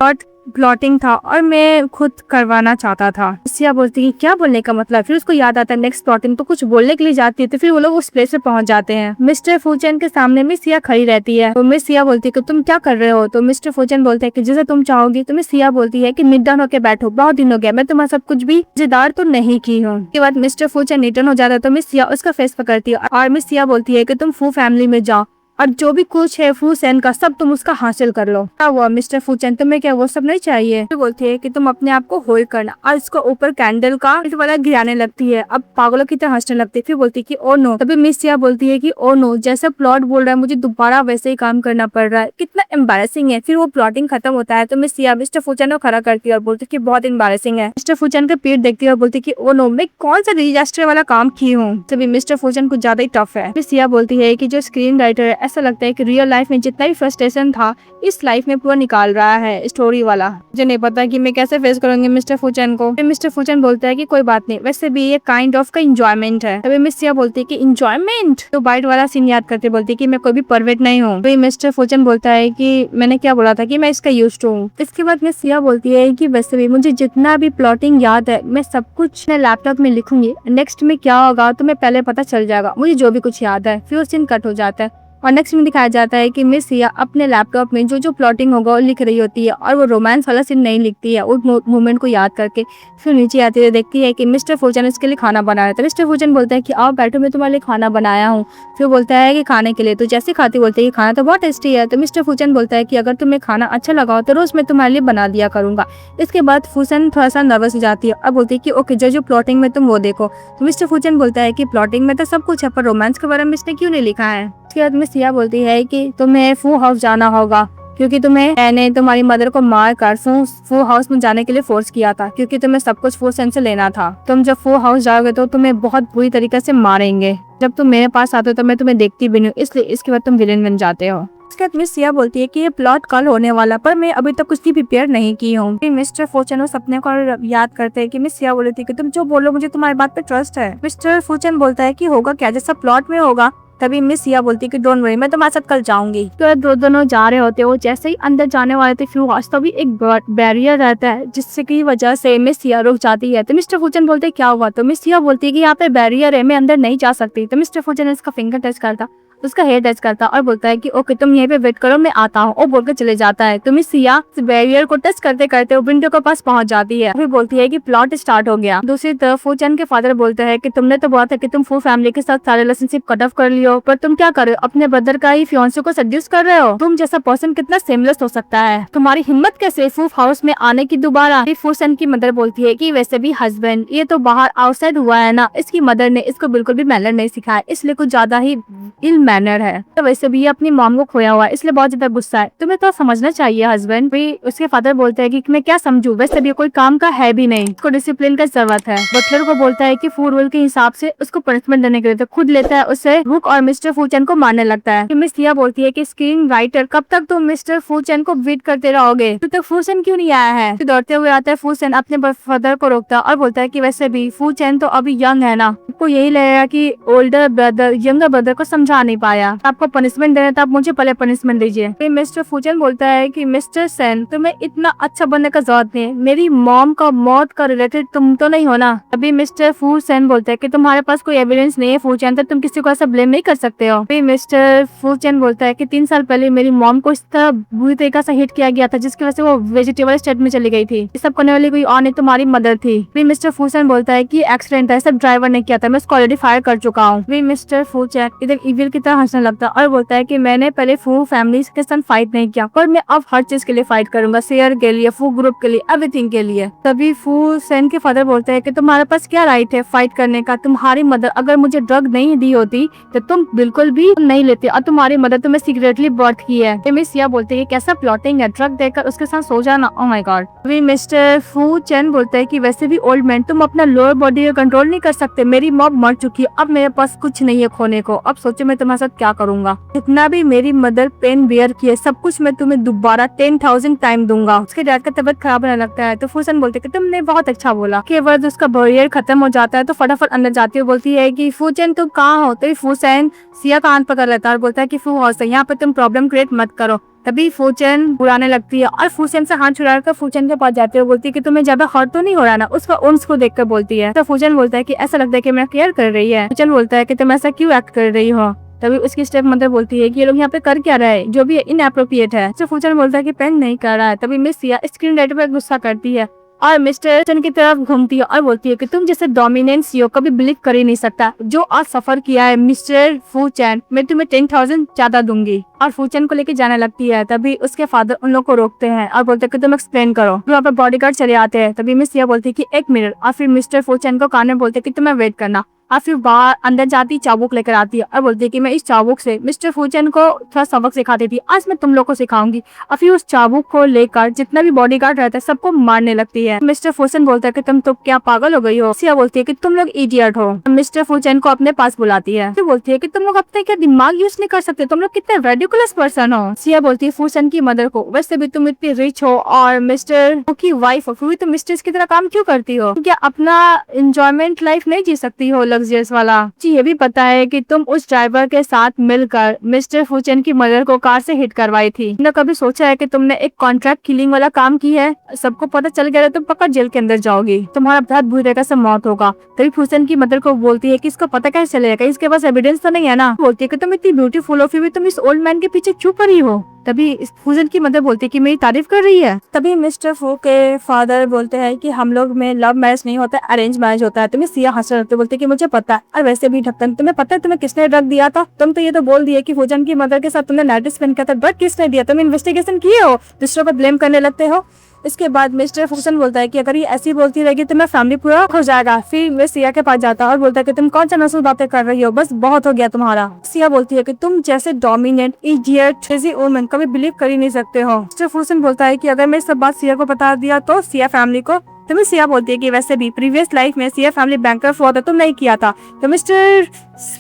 प्लॉटिंग था और मैं खुद करवाना चाहता था। सिया बोलती है क्या बोलने का मतलब। फिर उसको याद आता है नेक्स्ट प्लॉटिंग, तो कुछ बोलने के लिए जाती है। तो फिर वो लोग उस प्लेस पे पहुंच जाते हैं। मिस्टर फूचन के सामने मिस सिया खड़ी रहती है। तो मिस सिया बोलती है कि तुम क्या कर रहे हो। तो मिस्टर फूचन बोलते है कि जैसे तुम चाहोगी। तो मिस सिया बोलती है कि निडन होकर बैठो, बहुत दिन हो गया मैं तुम्हारा सब कुछ भी जिदार तो नहीं की हूँ। उसके बाद मिस्टर फूचन निडन हो जाता है। तो मिस सिया उसका फेस पकड़ती है और मिस सिया बोलती है कि तुम फू फैमिली में जाओ और जो भी कुछ है फूचन का सब तुम उसका हासिल कर लो। क्या हुआ मिस्टर फूचन, तुम्हें क्या वो सब नहीं चाहिए। तो बोलती है कि तुम अपने आप को होल्ड करना और इसको ऊपर कैंडल का वाला गिराने लगती है। अब पागलों की तरह हंसने लगती है। फिर बोलती है कि ओ नो। तभी मिस सिया बोलती है कि ओ नो, जैसे प्लॉट बोल रहा है मुझे दोबारा वैसे ही काम करना पड़ रहा है, कितना एम्बैरेसिंग है। फिर वो प्लॉटिंग खत्म होता है। तो मिस सिया मिस्टर फूचन को खड़ा करती है और बोलती है कि बहुत एम्बैरेसिंग है। मिस्टर फूचन का पीठ देखती है और बोलती है कि ओ नो, मैं कौन सा डिजास्टर वाला काम की हूँ। तभी मिस्टर फूचन कुछ ज्यादा ही टफ है। मिस सिया बोलती है कि जो स्क्रीन राइटर ऐसा लगता है कि रियल लाइफ में जितना भी फ्रस्ट्रेशन था इस लाइफ में पूरा निकाल रहा है स्टोरी वाला। मुझे नहीं पता कि मैं कैसे फेस करूंगी मिस्टर फूचन को। मिस्टर फूचन बोलता है कि कोई बात नहीं, वैसे भी ये काइंड ऑफ का इंजॉयमेंट है। तभी मिस सिया बोलती है कि इंजॉयमेंट, तो बाइट वाला सीन याद करते बोलती है कि मैं कोई भी परवेट नहीं हूँ। तो मिस्टर फूचन बोलता है कि मैंने क्या बोला था कि मैं इसका यूज्ड हूँ। इसके बाद मिस सिया बोलती है कि वैसे भी मुझे जितना भी प्लॉटिंग याद है मैं सब कुछ अपने लैपटॉप में लिखूंगी, नेक्स्ट में क्या होगा तो मैं पहले पता चल जाएगा, मुझे जो भी कुछ याद है। फिर सीन कट हो जाता है और नेक्स्ट में दिखाया जाता है कि मिस सिया अपने लैपटॉप में जो जो प्लॉटिंग होगा वो लिख रही होती है और वो रोमांस वाला सीन नहीं लिखती है उस मोमेंट को याद करके। फिर नीचे आती है, देखती है कि मिस्टर फूचन इसके लिए खाना बना रहा था। मिस्टर फूचन बोलता है कि आओ बैठो, मैं तुम्हारे लिए खाना बनाया हूँ। फिर बोलता है कि खाने के लिए, तो जैसे खाती बोलते है कि खाना तो बहुत टेस्टी है। तो मिस्टर फूचन बोलता है कि अगर तुम्हें खाना अच्छा लगा तो रोज मैं तुम्हारे लिए बना दिया करूंगा। इसके बाद फूचन थोड़ा सा नर्वस हो जाती है और बोलती है कि ओके जो जो प्लॉटिंग में तुम वो देखो। तो मिस्टर फूचन बोलता है कि प्लॉटिंग में तो सब कुछ है पर रोमांस के बारे में इसने क्यों नहीं लिखा है। उसके बाद मिस सिया बोलती है कि तुम्हें फू हाउस जाना होगा क्योंकि मैंने तुम्हारी मदर को मार कर फू हाउस में जाने के लिए फोर्स किया था, क्योंकि तुम्हें सब कुछ फू सेंस से लेना था। तुम जब फू हाउस जाओगे तो तुम्हें बहुत बुरी तरीके से मारेंगे। जब तुम मेरे पास आते हो तो मैं तुम्हें देखती भी नहीं, इसलिए इसके बाद तुम विलेन बन जाते हो। उसके बाद मिस सिया बोलती है कि ये प्लॉट कल होने वाला पर मैं अभी तक कुछ भी प्रिपेयर नहीं की हूँ। मिस्टर फूचन उस अपने को याद करते हैं कि मिस सिया बोली थी कि तुम जो बोलो मुझे तुम्हारी बात पे ट्रस्ट है। मिस्टर फूचन बोलता है कि होगा क्या, जैसा प्लॉट में होगा। तभी मिस सिया बोलती है कि डोंट वरी, मैं तुम्हारे साथ कल जाऊंगी। तो दोनों जा रहे होते हो, जैसे ही अंदर जाने वाले थे फ्यू हाउस तो भी एक बैरियर रहता है जिससे की वजह से मिस सिया रुक जाती है। तो मिस्टर फूचन बोलते क्या हुआ, तो मिस सिया बोलती है कि यहाँ पे बैरियर है, मैं अंदर नहीं जा सकती। तो मिस्टर फूचन इसका फिंगर टच करता, उसका हेयर टच करता और बोलता है कि ओके तुम यहीं पे वेट करो, मैं आता हूँ, और बोलकर चले जाता है। तो मिस सिया बैरियर को टच करते करते विंडो के पास पहुंच जाती है। फिर बोलती है कि प्लॉट स्टार्ट हो गया। दूसरी तरफ फूचन के फादर बोलते हैं कि तुमने तो बोला था कि तुम फू फैमिली के साथ सारे रिलेशनशिप कट ऑफ कर लियो, पर तुम क्या कर रहे हो, अपने ब्रदर का ही फियांसे को सेड्यूस कर रहे हो। तुम जैसा पर्सन कितना सेमलेस हो सकता है, तुम्हारी हिम्मत कैसे फू हाउस में आने की दोबारा। फूसन की मदर बोलती है कि वैसे भी हस्बैंड ये तो बाहर आउटसाइड हुआ है ना, इसकी मदर ने इसको बिल्कुल भी मैनर नहीं सिखाया, इसलिए कुछ ज्यादा ही इल मैनर है। तो वैसे भी ये अपनी मॉम को खोया हुआ है, इसलिए बहुत ज्यादा गुस्सा है, तुम्हें तो समझना चाहिए हस्बैंड। भी उसके फादर बोलते हैं कि मैं क्या समझूं, वैसे भी कोई काम का है भी नहीं, उसको डिसिप्लिन का जरूरत है। बटलर को बोलता है कि फूड रूल के हिसाब से उसको पनिशमेंट देने के लिए, तो खुद लेता है उसे हुक और मिस्टर फूचन को मारने लगता है। मिस सिया बोलती है कि स्क्रीन राइटर कब तक तुम मिस्टर फूचन को वेट करते रहोगे, तो फूचन क्यों नहीं आया है। तो दौड़ते हुए आता है फूचन, अपने फादर को रोकता और बोलता है कि वैसे भी फूचन तो अभी यंग है ना, आपको यही लगेगा कि ओल्डर ब्रदर यंगर ब्रदर को समझा नहीं पाया, आपको पनिशमेंट देना था, आप मुझे पहले पनिशमेंट दीजिए। फिर मिस्टर फूचन बोलता है कि मिस्टर सेन तुम्हें इतना अच्छा बनने का जरूरत नहीं है, मेरी मॉम का मौत का रिलेटेड तुम तो नहीं हो ना। अभी मिस्टर फू सेन बोलता है कि तुम्हारे पास कोई एविडेंस नहीं है फूचन, तो तुम किसी को ऐसा ब्लेम नहीं कर सकते हो। फिर मिस्टर फूचन बोलता है कि 3 साल पहले मेरी मॉम को इस तरह बुरी तरीके से हिट किया गया था जिसकी वजह से वो वेजिटेबल स्टेट में चली गई थी, ये सब करने वाली कोई और नहीं तुम्हारी मदर थी। फिर मिस्टर फूचन बोलता है कि एक्सीडेंट है, सब ड्राइवर ने किया था, मैं उसको ऑलरेडी फायर कर चुका हूँ। फिर मिस्टर फूचन इधर इविल की तरह हंसने लगता और बोलता है कि मैंने पहले फू फैमिली के साथ फाइट नहीं किया, पर मैं अब हर चीज के लिए फाइट करूंगा, शेयर के लिए, फू ग्रुप के लिए, एवरीथिंग के लिए। तभी फू सेन के फादर बोलते हैं कि तुम्हारे पास क्या राइट है फाइट करने का, तुम्हारी मदर अगर मुझे ड्रग नहीं दी होती तो तुम बिल्कुल भी नहीं लेते, और तुम्हारी मदर तुम्हें सीक्रेटली बर्थ की है। मिस सिया बोलते हैं कैसा प्लॉटिंग है, ड्रग देकर उसके साथ सो जाना, ओह माय गॉड। तभी मिस्टर फू चैन बोलते हैं कि वैसे भी ओल्ड मैन तुम अपना लोअर बॉडी को कंट्रोल नहीं कर सकते, मेरी मॉम मर चुकी है, अब मेरे पास कुछ नहीं है खोने को, अब सोचो मैं तुम्हारे साथ क्या करूंगा, जितना भी मेरी मदर पेन बियर किए सब कुछ मैं तुम्हें दोबारा 10,000 टाइम दूंगा। उसके डैड का तबियत खराब होने लगता है, तो फूसन बोलते कि तुमने बहुत अच्छा बोला। के बाद उसका बैरियर खत्म हो जाता है तो फटाफट अंदर जाती है, बोलती है कि फूचन तुम कहाँ हो। तो फूसन सिया कान पकड़ लेता है और बोलता है कि फू हाउस है, यहाँ पे तुम प्रॉब्लम क्रिएट मत करो। तभी फूचन बुलाने लगती है और फूचन से हाथ छुड़ाकर फूचन के पास जाती है, बोलती है कि तुम्हें ज्यादा हर्ट तो नहीं हो रहा ना। उसका उन्स को देखकर बोलती है, तो फूचन बोलता है कि ऐसा लगता है कि मैं केयर कर रही है। फूचन बोलता है कि तुम ऐसा क्यों एक्ट कर रही हो। तभी उसकी स्टेप मदर बोलती है कि ये लोग यहाँ पे कर क्या रहे हैं, जो भी इनएप्रोप्रिएट है। तो फूचन बोलता है कि पेन नहीं कर रहा है। तभी मिस सिया स्क्रीन राइटर पर गुस्सा करती है और मिस्टर चन की तरफ घूमती है और बोलती है कि तुम जैसे डोमिनेंट सीईओ कभी बिलीव कर ही नहीं सकता, जो आज सफर किया है मिस्टर फूचन, मैं तुम्हें 10,000 ज्यादा दूंगी। और फूचन को लेके जाने लगती है। तभी उसके फादर उन लोग को रोकते हैं और बोलते हैं कि तुम एक्सप्लेन करो। वहाँ पर बॉडीगार्ड चले आते हैं। तभी मिस सिया बोलती है कि 1 मिनट, और फिर मिस्टर फूचन को कान में बोलते हैं कि तुम्हें वेट करना। और फिर बाहर अंदर जाती चाबुक लेकर आती है और बोलती है कि मैं इस चाबुक से मिस्टर फूचेन को थोड़ा सबक सिखा देती, आज मैं तुम लोग को सिखाऊंगी। और फिर उस चाबुक को लेकर जितना भी बॉडीगार्ड रहता है सबको मारने लगती है। मिस्टर फूचेन बोलता है कि तुम तो क्या पागल हो गई हो। सिया बोलती है कि तुम लोग इडियट हो। मिस्टर फूचेन को अपने पास बुलाती है, फिर बोलती है कि तुम लोग अपने क्या दिमाग यूज नहीं कर सकते, तुम लोग कितने रेडिकुलस पर्सन हो। सिया बोलती है फूचेन की मदर को, वैसे भी तुम इतनी रिच हो और मिस्टर की वाइफ हो, फिर भी तुम मिस्टर की तरह काम क्यों करती हो, क्या अपना एंजॉयमेंट लाइफ नहीं जी सकती हो लग्जरियस वाला। जी ये भी पता है कि तुम उस ड्राइवर के साथ मिलकर मिस्टर फूचेन की मदर को कार से हिट करवाई थी। तुमने कभी सोचा है कि तुमने एक कॉन्ट्रैक्ट किलिंग वाला काम की है, सबको पता चल गया तो तुम पक्का जेल के अंदर जाओगी, तुम्हारा बहुत बुरी तरह से मौत होगा। तभी फूचेन की मदर को बोलती है कि इसको पता कैसे चलेगा, इसके पास एविडेंस तो नहीं है ना। बोलती है कि तुम इतनी ब्यूटीफुल हो फिर भी तुम इस ओल्ड मैन के पीछे क्यों पड़ी हो। तभी फूचेन की मदर बोलती है कि मेरी तारीफ कर रही है। तभी मिस्टर फू के फादर बोलते हैं कि हम लोग में लव मैरिज नहीं होता, अरेंज मैरिज होता है। तुम्हें सिया हंसने लगते बोलते कि मुझे पता है, और वैसे भी ढक्कन तुम्हें पता है तुम्हें किसने ड्रग दिया था। तुम तो ये तो बोल दिए कि फूचेन की मदर के साथ तुमने नाइट स्पेंड किया था, ड्रग किसने दिया, तुम इन्वेस्टिगेशन किए हो, दूसरों पर ब्लेम करने लगते हो। इसके बाद मिस्टर फूचेन बोलता है कि अगर ये ऐसी बोलती रहेगी तो मेरा फैमिली पूरा हो जाएगा। फिर मैं सिया के पास जाता है और बोलता है कि तुम कौन सा नस्ल बातें कर रही हो, बस बहुत हो गया तुम्हारा। सिया बोलती है कि तुम जैसे डोमिनेंट इडियट क्रेजी वुमन कभी बिलीव कर ही नहीं सकते हो। मिस्टर फूचेन बोलता है कि अगर मैं सब बात सिया को बता दिया तो सिया फैमिली को। तो सिया बोलती है कि वैसे भी प्रीवियस लाइफ में सिया फैमिली बैंकरप्ट हुआ था, तुम नहीं किया था। तो मिस्टर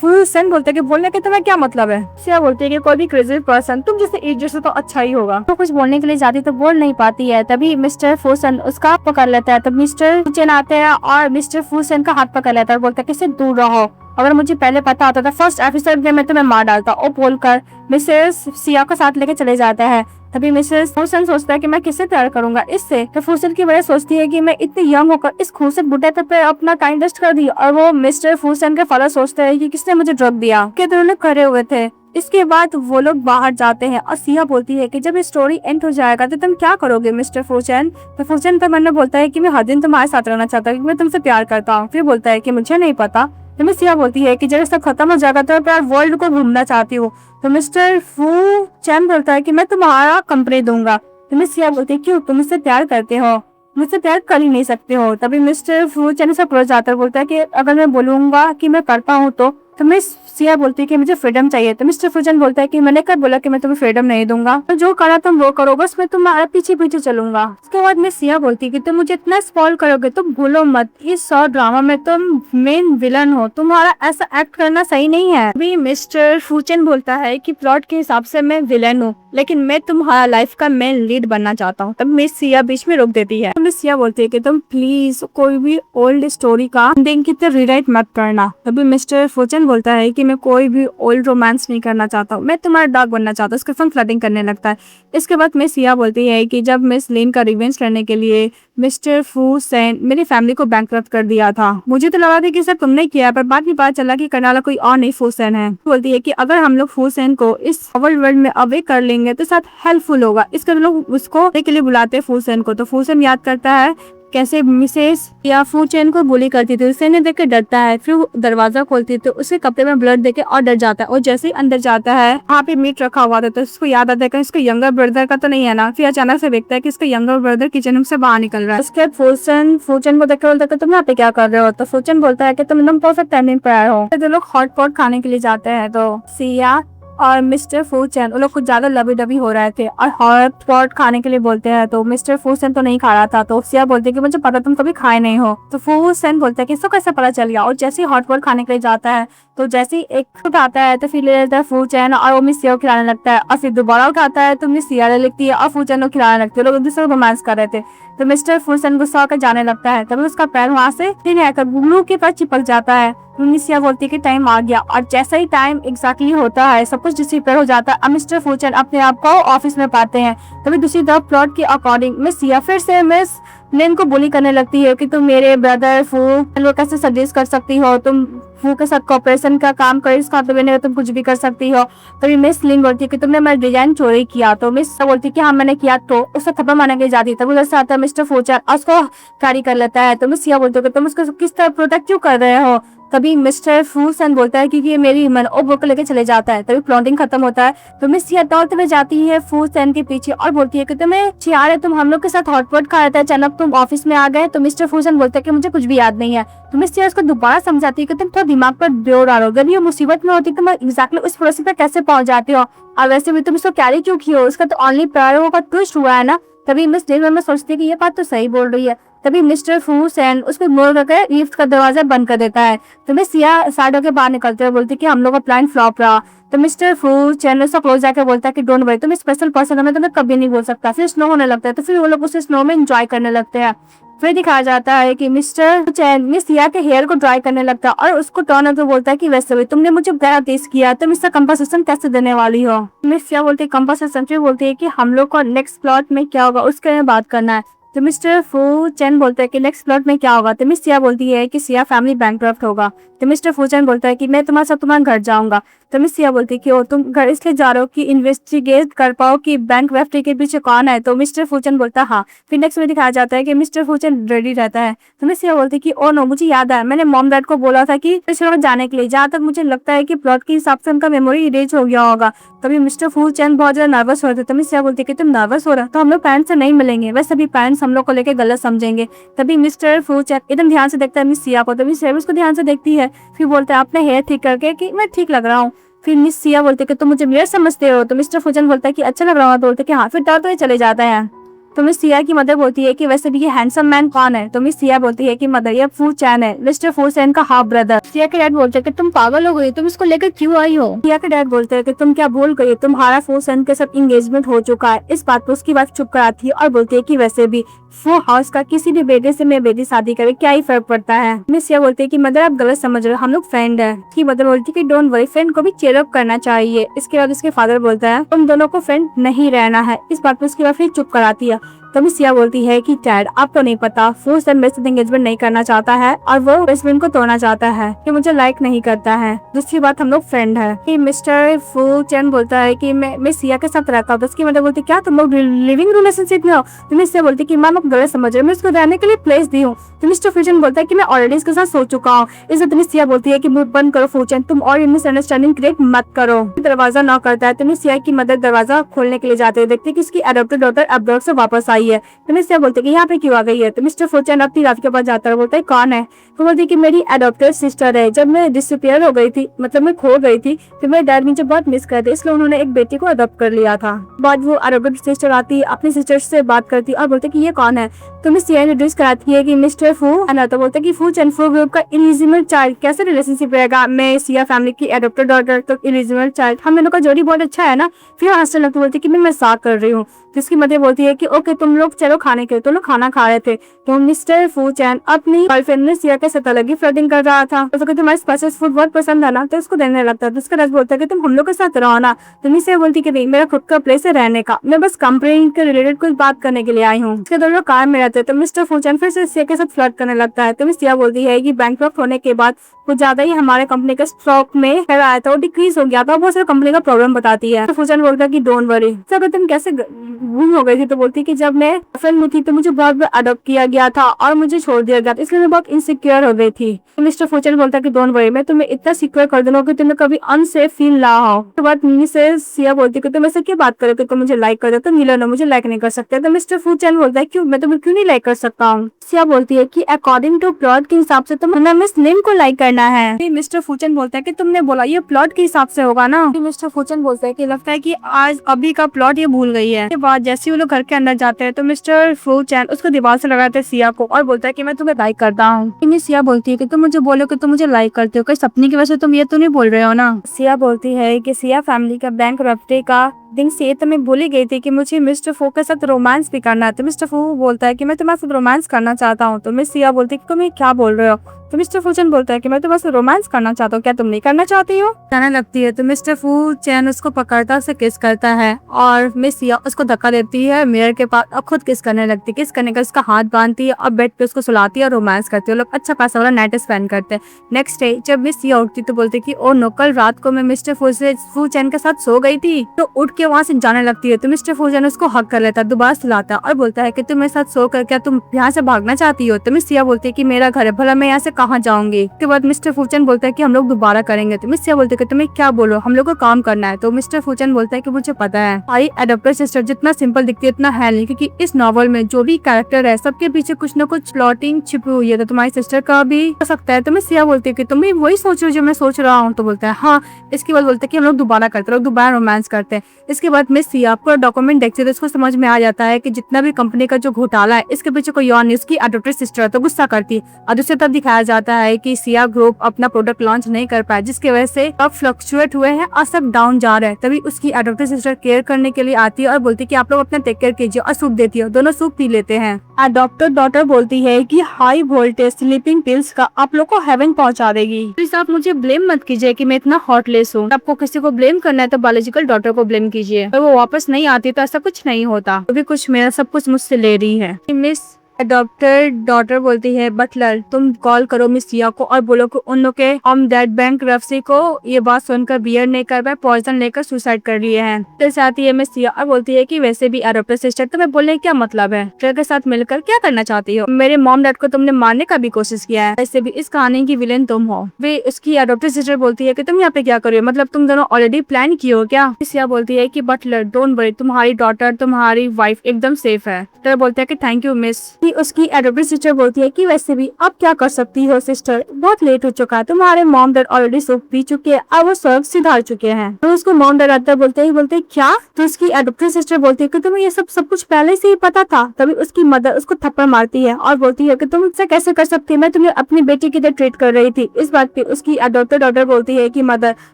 फूचेन बोलते हैं कि बोलने के तुम्हें क्या मतलब है। सिया बोलती है कि कोई भी क्रेजी पर्सन तुम जैसे इडियट से तो अच्छा ही होगा। तो कुछ बोलने के लिए जाती तो बोल नहीं पाती है। तभी मिस्टर फूचेन उसका हाथ पकड़ लेता है। तो मिस्टर फूचेन आते हैं और मिस्टर फूचेन का हाथ पकड़ लेता है और बोलता है कि इससे दूर रहो, अगर मुझे पहले पता होता था फर्स्ट एपिसोड में मैं तुम्हें मार डालता। और बोलकर मिसेस सिया को साथ लेके चले जाता है। तभी मिसेस फूचेन सोचता है कि मैं किससे प्यार करूंगा इससे। तो फूचेन की वजह सोचती है कि मैं इतनी यंग होकर इस खूबसूरत बुढ़े पे अपना टाइम वेस्ट कर दी। और वो मिस्टर फूचेन के फादर सोचते है कि किसने मुझे ड्रग दिया, कि दोनों करे हुए थे। इसके बाद वो लोग बाहर जाते हैं और सिया बोलती है कि जब ये स्टोरी एंड हो जाएगा तो तुम क्या करोगे मिस्टर फूचेन। तो फूचेन तो मन में बोलता है कि मैं हर दिन तुम्हारे साथ रहना चाहता हूँ, मैं तुमसे प्यार करता हूँ। फिर बोलता है कि मुझे नहीं पता। तो सिया बोलती है कि जब सब खत्म हो जाएगा तो मैं वर्ल्ड को घूमना चाहती हूँ। तो मिस्टर फूचेन बोलता है कि मैं तुम्हारा कंपनी दूंगा। तो सिया बोलती है क्यों, तुम मुझसे प्यार करते हो, मुझसे प्यार कर ही नहीं सकते हो। तभी मिस्टर फूचेन से अप्रोच आता है, बोलता है कि अगर मैं बोलूंगा कि मैं करता हूँ तो मैं सिया बोलती है कि मुझे फ्रीडम चाहिए। तो मिस्टर फूचेन बोलता है कि मैंने कब बोला कि मैं तुम्हें फ्रीडम नहीं दूंगा, तो जो करा तुम वो करो, बस मैं तुम्हारे पीछे पीछे चलूंगा। उसके बाद मैं सिया बोलती है कि तुम मुझे इतना स्पॉइल करोगे, तुम भूलो मत इस शॉर्ट ड्रामा में तुम मेन विलन हो, तुम्हारा ऐसा एक्ट करना सही नहीं है। अभी मिस्टर फूचेन बोलता है कि प्लॉट के हिसाब से मैं विलन हूँ, लेकिन मैं तुम्हारा लाइफ का मेन लीड बनना चाहता हूँ। तब मिस सिया बीच में रोक देती है। मिस सिया बोलती है कि तुम प्लीज कोई भी ओल्ड स्टोरी का एंडिंग की तरह रीराइट मत करना। तभी मिस्टर फूचेन बोलता है कि मैं कोई भी ओल्ड रोमांस नहीं करना चाहता हूँ, मैं तुम्हारा डॉग बनना चाहता हूँ। उसके संग फ्लर्टिंग करने लगता है। इसके बाद मिस सिया बोलती है कि जब मिस लिन का रिवेंज करने के लिए मिस्टर फूचेन मेरी फैमिली को बैंकरप्ट कर दिया था, मुझे तो लगा था कि सब तुमने किया, पर बाद में पता चला कि करने वाला कोई और नहीं फूचेन है। बोलती है कि अगर हम लोग फूचेन को इस वर्ल्ड में अवे कर लेंगे तो साथ हेल्पफुल होगा। इसके लोग उसको के लिए बुलाते हैं फूचेन को। तो फूचेन याद करता है कैसे मिसेस या फूचेन को बुली करती थी, उसे नहीं देख के डरता है। फिर वो दरवाजा खोलती तो उसके कपड़े में ब्लड देके और डर जाता है। और जैसे ही अंदर जाता है वहाँ पे मीट रखा हुआ था, तो उसको याद आता है कि इसका यंगर ब्रदर का तो नहीं है ना। फिर अचानक से देखता है कि इसका यंगर ब्रदर किचन रूम से बाहर निकल रहा है। उसके फूचेन को देखकर बोलता है तुम यहाँ पे क्या कर रहे हो। तो फूचेन बोलता है कि तुम एकदम परफेक्ट टाइमिंग पे आए हो। तो लोग हॉट पॉट खाने के लिए जाते हैं। तो सिया और मिस्टर फूचेन वो लोग कुछ ज्यादा लबी डबी हो रहे थे और हॉट पॉट खाने के लिए बोलते हैं। तो मिस्टर फूचेन तो नहीं खा रहा था। तो सिया बोलते हैं कि मुझे पता तुम कभी खाए नहीं हो। तो फूचेन बोलते हैं कि इसको कैसे पता चल गया। और जैसे ही हॉट पॉट खाने के लिए जाता है तो जैसे ही एक उठाता है तो फिर ले लेता है फूचेन और वो मिस सिया को खिलाने लगता है। और फिर दोबारा उठाता है तो मिस सिया ले लेती है और फूचेन को खिलाने लगती है। लोग एक दूसरे को रोमांस कर रहे थे। तो मिस्टर फूचेन गुस्सा होकर जाने लगता है। तभी उसका पैर वहाँ से फिर आकर ब्लू के पास चिपक जाता है। सिया बोलती है कि टाइम आ गया। और जैसा ही टाइम एग्जैक्टली होता है सब कुछ डिसअपियर हो जाता है। अब मिस्टर फूचेन अपने आप को ऑफिस में पाते हैं। तभी दूसरी तरफ प्लॉट के अकॉर्डिंग मिस सिया फिर से मिस लिन को बुली करने लगती है कि तुम मेरे ब्रदर फू को कैसे सजेस्ट कर सकती हो, तुम फू के साथ कॉपरेशन का काम कर इसका तो मैंने तुम कुछ भी कर सकती हो। तभी मिस लिन बोलती है कि तुमने मेरा डिजाइन चोरी किया। तो मिस बोलती है कि हाँ मैंने किया। तो उसका थप्पड़ मारने के जाती है। तब उधर से आता है मिस्टर फूचेन उसको कैरी कर लेता है। तो मिस सिया बोलती है कि तुम उसको किस तरह प्रोटेक्ट क्यों कर रहे हो। तभी मिस्टर फूचेन बोलता है क्योंकि ये मेरी मन और बुक लेके चले जाता है। तभी प्लॉटिंग खत्म होता है। तो मिस सिया दौड़ते हुए जाती है फूचेन के पीछे और बोलती है कि तुम्हें यार है तुम हम लोग के साथ हॉटपॉट खा रहे थे, अचानक तुम ऑफिस में आ गए तो मिस्टर फूचन बोलता है कि मुझे कुछ भी याद नहीं है। तो मिस सिया उसको दोबारा समझाती है कि तुम थोड़ा दिमाग पर जोर डालो, जब ये मुसीबत में होती तुम एग्जैक्टली उस प्रोसेस पे कैसे पहुंच जाते हो, और वैसे भी तुम इसको कैरी क्यों की हो, उसका तो ओनली प्रायोर का ट्विस्ट हुआ है ना। तभी मिस डेनवर में सोचती है कि ये बात तो सही बोल रही है। तभी मिस्टर फूचन उसको मोड़ करके लिफ्ट का दरवाजा बंद कर देता है। तो मिस सिया साइड होकर बाहर निकलते हुए बोलती है कि हम लोग का प्लान फ्लॉप रहा। तो मिस्टर फूचन उसको क्लोज जाकर बोलता है कि डोंट वरी, तुम स्पेशल पर्सन हमें तुम्हें कभी नहीं बोल सकता। फिर स्नो होने लगता है तो फिर वो लोग उसे स्नो में एंजॉय करने लगते हैं। फिर दिखाया जाता है कि मिस्टर फूचन मिस सिया के हेयर को ड्राई करने लगता है और उसको टर्न होकर बोलता है कि वैसे भी तुमने मुझे गलत टेस्ट किया, तुम इसका कंपनसेशन कैसे देने वाली हो। मिस सिया बोलती है कंपनसेशन, फिर बोलती है कि हम लोग को नेक्स्ट प्लॉट में क्या होगा उसके बारे में बात करना है। तो मिस्टर फूचन बोलता है कि नेक्स्ट प्लॉट में क्या होगा। तो मिस सिया बोलती है कि सिया फैमिली बैंकरप्ट होगा। तो मिस्टर फूचन बोलता है कि मैं तुम्हारे साथ तुम्हारे घर जाऊंगा। तो मिस सिया बोलती है कि ओ तुम घर इसलिए जा रहे हो कि इन्वेस्टिगेट कर पाओ कि बैंक वेफ्टी के पीछे कौन है। तो मिस्टर फूचन बोलता है हाँ। फिर नेक्स्ट में दिखाया जाता है कि मिस्टर फूचन रेडी रहता है। तो मिस सिया बोलती है कि ओ नो, मुझे याद है मैंने मॉम डैड को बोला था कि इस जगह जाने के लिए, जहाँ तक मुझे लगता है कि प्लॉट के हिसाब से उनका मेमोरी इरेज हो गया होगा। तभी मिस्टर फूचन बहुत ज्यादा नर्वस हो रहे थे। तो मिस सिया बोलती है कि तुम नर्वस हो रहा तो हम लोग पेरेंट्स से नहीं मिलेंगे, वैसे भी पेरेंट्स हम लोग को लेकर गलत समझेंगे। तभी मिस्टर फूचन एकदम ध्यान से देखता है मिस सिया को। तो मिस सिया उसको ध्यान से देखती है, फिर बोलते हैं आपने हेयर ठीक करके कि मैं ठीक लग रहा हूँ। फिर मिस सिया बोलते कि तुम मुझे मिरर समझते हो। तो मिस्टर फूचन बोलता है कि अच्छा लग रहा है। बोलते कि हाँ। फिर डर तो ये चले जाता है। तो मिस सिया की मदर बोलती है कि वैसे भी ये हैंडसम मैन कौन है। तो मिस सिया बोलती है कि मदर ये फूचन है, मिस्टर फूचन का हाफ ब्रदर। सिया के डैड बोलते हैं कि तुम पागल हो गई, तुम इसको लेकर क्यों आई हो। सिया के डैड बोलते हैं कि तुम क्या भूल गई, तुम्हारा फूचन के साथ इंगेजमेंट हो चुका है। इस बात पर उसकी वाइफ चुप कराती है और बोलती है कि वैसे भी वो हाउस का किसी भी बेटे से मेरी बेटी शादी करे क्या ही फर्क पड़ता है। मिस सिया बोलती है कि मदर आप गलत समझ रहे हो, हम लोग फ्रेंड है। की मदर बोलती है कि डोंट वरी, फ्रेंड को भी चीयर अप करना चाहिए। इसके बाद उसके फादर बोलता है तुम दोनों को फ्रेंड नहीं रहना है। इस बात पर उसकी वाइफ फिर चुप कराती है। तभी सिया बोलती है कि डैड आपको नहीं पता, फूचन मेरे साथ एंगेजमेंट नहीं करना चाहता है और वो बेस्टफ्रेंड को तोड़ना चाहता है, कि मुझे लाइक नहीं करता है। दूसरी बात हम लोग फ्रेंड है। कि मिस्टर फूचन बोलता है कि मैं सिया के साथ रहता हूँ। तो उसकी मदर बोलती है क्या तुम लोग लिविंग रिलेशनशिप में हो। तो मिस सिया बोलती है कि मैम आप गलत समझ रहे हो, मैं उसको रहने के लिए प्लेस दी हूँ। तो मिस्टर फूचन बोलता है कि मैं ऑलरेडी इसके साथ सो चुका हूँ। इसलिए मिस सिया बोलती है कि मुंह बंद करो फूचन, तुम और मिसअंडरस्टैंडिंग क्रिएट मत करो। दरवाजा नॉक करता है। तो मिस सिया की मदर दरवाजा खोलने के लिए जाते हैं, देखते हैं कि उसकी अडॉप्टेड डॉटर अब्रॉड से वापस आई है। तो मिस सिया बोलते हैं कि यहाँ पे क्यों आ गई है। तो मिस्टर फूचन अपनी रात के पास जाता है, बोलता है कौन है। तो बोलती है कि मेरी अडॉप्टेड सिस्टर है, जब मैं डिसअपियर हो गई थी, मतलब मैं खो गई थी, तो मेरे डैड मुझे बहुत मिस करते, इसलिए उन्होंने एक बेटी को अडॉप्ट कर लिया था। बाद वो अडॉप्टेड सिस्टर आती, अपनी सिस्टर से बात करती और बोलते कि ये कौन है। तो मिस सिया इंट्रोड्यूस कराती है कि मिस्टर फू है ना। तो बोलते कि फूचन फू ग्रुप का इलिजिबल चाइल्ड, कैसे रिलेशनशिप रहेगा, मैं सिया फैमिली की एडॉप्टेड डॉटर तो इलिजिबल चाइल्ड, हम दोनों का जोड़ी बहुत अच्छा है ना। फिर हंसने लगती, बोलती कि मैं मजाक कर रही हूँ। तो इसकी मदर बोलती है कि ओके तुम लोग चलो खाने के, तो लोग खाना खा रहे थे। तो मिस्टर फूचन अपनी गर्लफ्रेंड ने सिया के साथ अलग ही फ्लर्टिंग कर रहा था। तो तुम्हारे स्पाइसेस फूड बहुत पसंद है ना, तो उसको देने लगता है। तो उसका बोलता है कि तुम हम लोग के साथ रहो ना। तो मिस बोलती कि नहीं, मेरा खुद का प्लेस है रहने का, मैं बस कंपनी के रिलेटेड कुछ बात करने के लिए आई हूँ। उसके दोनों कार में रहते हैं। तो मिस्टर फूचन फिर से सिया के साथ फ्लर्ट करने लगता है। तो सिया बोलती है कि बैंकक्रप्ट होने के बाद कुछ ज्यादा ही हमारे कंपनी का स्टॉक में आया था, वो डिक्रीज हो गया था, बहुत सारे कंपनी का प्रॉब्लम बताती है। तो फूचन बोलता है कि डोंट वरी। अगर तुम कैसे गुम हो गई थी। तो बोलती कि जब मैं फ्रेंड में थी तो मुझे बहुत बार अडॉप्ट किया गया था और मुझे छोड़ दिया गया था, इसलिए मैं बहुत इनसिक्योर हो गई थी। तो मिस्टर फूचन बोलता कि डोंट वरी, मैं तुम्हें इतना सिक्योर कर दूंगा कि तुम्हें कभी अनसेफ फील ना हो। तो बात मिसेस सिया बोलती कि तुम ऐसे क्या बात करो कि तुम मुझे लाइक कर दो। तो मिलन मुझे लाइक नहीं कर सकते। तो मिस्टर फूचन बोलता है क्यों, मैं तुम्हें क्यों नहीं लाइक कर सकता हूँ। सिया बोलती है कि अकॉर्डिंग टू प्लॉट के हिसाब से तुम्हें मिस नेम को लाइक करना है। मिस्टर फूचन बोलता है कि तुमने बोला ये प्लॉट के हिसाब से होगा ना। मिस्टर फूचन बोलता है कि लगता है कि आज अभी का प्लॉट ये भूल गई है। के बाद जैसे वो लोग घर के अंदर जाते हैं तो मिस्टर फूचन उसको दीवार से लगाते हैं सिया को और बोलता है कि मैं तुम्हें लाइक करता हूँ। सिया बोलती है कि तुम मुझे बोलो कि तुम मुझे लाइक करते हो, कहीं सपने की वजह से तुम ये तो नहीं बोल रहे हो ना। सिया बोलती है कि सिया फैमिली का बैंकरप्टी का दिन से तो मैं भूल ही गई थी कि मुझे मिस्टर फू के साथ रोमांस भी करना है। तो मिस्टर फू बोलता है कि मैं तुम्हारे साथ रोमांस करना चाहता हूँ। तो मिस सिया बोलती है कि तुम ये क्या बोल रहे हो। तो मिस्टर फूचन बोलता है कि मैं तुम्हारे साथ रोमांस करना चाहता हूँ, क्या तुम नहीं करना चाहती हो। जाने लगती है तो मिस्टर फूचन उसको पकड़ता उसे किस करता है और मिस सिया उसको धक्का देती है मिरर के पास और खुद किस करने लगती है। किस करने का उसका हाथ बांधती है और बेड पे उसको सुलाती है और रोमांस करती है। लोग अच्छा खासा वाला नाइट स्पेंड करते हैं। नेक्स्ट डे जब मिस सिया उठती तो बोलती कि ओ नो, कल रात को मैं मिस्टर फूचन के साथ सो गई थी। तो उठ के वहाँ से जाने लगती है तो मिस्टर फूचन उसको हक कर लेता है, दोबारा सुलाता है और बोलता है कि तुम मेरे साथ सो कर क्या तुम यहाँ से भागना चाहती हो। तो मिस सिया बोलती है कि मेरा घर है, भला मैं यहाँ से कहाँ जाऊंगी। उसके बाद मिस्टर फूचन बोलता है कि हम लोग दोबारा करेंगे। तो मिस सिया बोलती है कि तुम्हें क्या बोलो, हम लोग को काम करना है। तो मिस्टर फूचन बोलता है कि मुझे पता है आई एडॉप्टेड सिस्टर जितना सिंपल दिखती है इतना है नहीं, क्योंकि इस नॉवल में जो भी कैरेक्टर है सबके पीछे कुछ न कुछ प्लॉटिंग छिपी हुई है, तो तुम्हारी सिस्टर का भी हो सकता है। तो मिस सिया बोलती है कि तुम भी वही सोच रहे हो जो मैं सोच रहा हूँ। तो बोलता है हाँ। इसके बाद बोलते हैं कि हम लोग दोबारा करते हैं, दोबारा रोमांस करते हैं। इसके बाद मिस सिया पूरा डॉक्यूमेंट देखती है तो उसको समझ में आ जाता है कि जितना भी कंपनी का जो घोटाला है इसके पीछे कोई और नहीं, उसकी एडॉप्टेड सिस्टर है। तो गुस्सा करती है और दूसरी तरफ दिखाया जाता है कि सिया ग्रुप अपना प्रोडक्ट लॉन्च नहीं कर पाया, जिसकी वजह से अब फ्लक्चुएट हुए हैं और सब डाउन जा रहे हैं। तभी उसकी एडॉप्टेड सिस्टर केयर करने के लिए आती है और बोलती है कि आप लोग अपना टेक केयर कीजिए और सूप देती है। दोनों सूप पी लेते हैं। एडॉप्टेड डॉटर बोलती है कि हाई वोल्टेज स्लीपिंग पिल्स का आप लोग को हेवन पहुंचा देगी। प्लीज आप मुझे ब्लेम मत कीजिए कि मैं इतना हॉटलेस हूँ। आपको किसी को ब्लेम करना है तो बायोलॉजिकल डॉटर को ब्लेम कीजिए। अगर वो वापस नहीं आती तो ऐसा कुछ नहीं होता, तो भी कुछ मेरा सब कुछ मुझसे ले रही है। मिस एडॉप्टेड डॉटर बोलती है बटलर तुम कॉल करो मिस सिया को और बोलो कि उन लोग के हम डेड बैंक रफ्सी को ये बात सुनकर बियर नहीं कर पाए, पॉइजन लेकर सुसाइड कर लिए हैं। फिर आती है मिस सिया और बोलती है कि वैसे भी एडॉप्टेड सिस्टर तुम्हें बोलने क्या मतलब है, ट्रेलर के साथ मिलकर क्या करना चाहती हो, मेरे मॉम डैड को तुमने मारने का भी कोशिश किया है, वैसे भी इस कहानी की विलेन तुम हो। वे उसकी एडॉप्टेड सिस्टर बोलती है कि तुम यहाँ पे क्या करो, मतलब तुम दोनों ऑलरेडी प्लान किए हो क्या। मिस सिया बोलती है कि बटलर डोंट वरी, तुम्हारी डॉटर तुम्हारी वाइफ एकदम सेफ है। ट्रेलर बोलता है कि थैंक यू मिस। उसकी एडॉप्टेड सिस्टर बोलती है कि वैसे भी अब क्या कर सकती हो सिस्टर, बहुत लेट हो चुका है, तुम्हारे mom dad already soup P चुके हैं और वो सब सुधार चुके हैं। तो उसको मॉम डैड आता बोलते क्या। तो उसकी एडॉप्टेड सिस्टर बोलती है कि तुम्हें ये सब कुछ पहले से ही पता था। तभी उसकी मदर उसको थप्पड़ मारती है और बोलती है कि तुम मुझसे कैसे कर सकती है, मैं तुम्हें अपनी बेटी की तरह ट्रीट कर रही थी। इस बात पे उसकी एडॉप्टेड डॉटर बोलती है कि मदर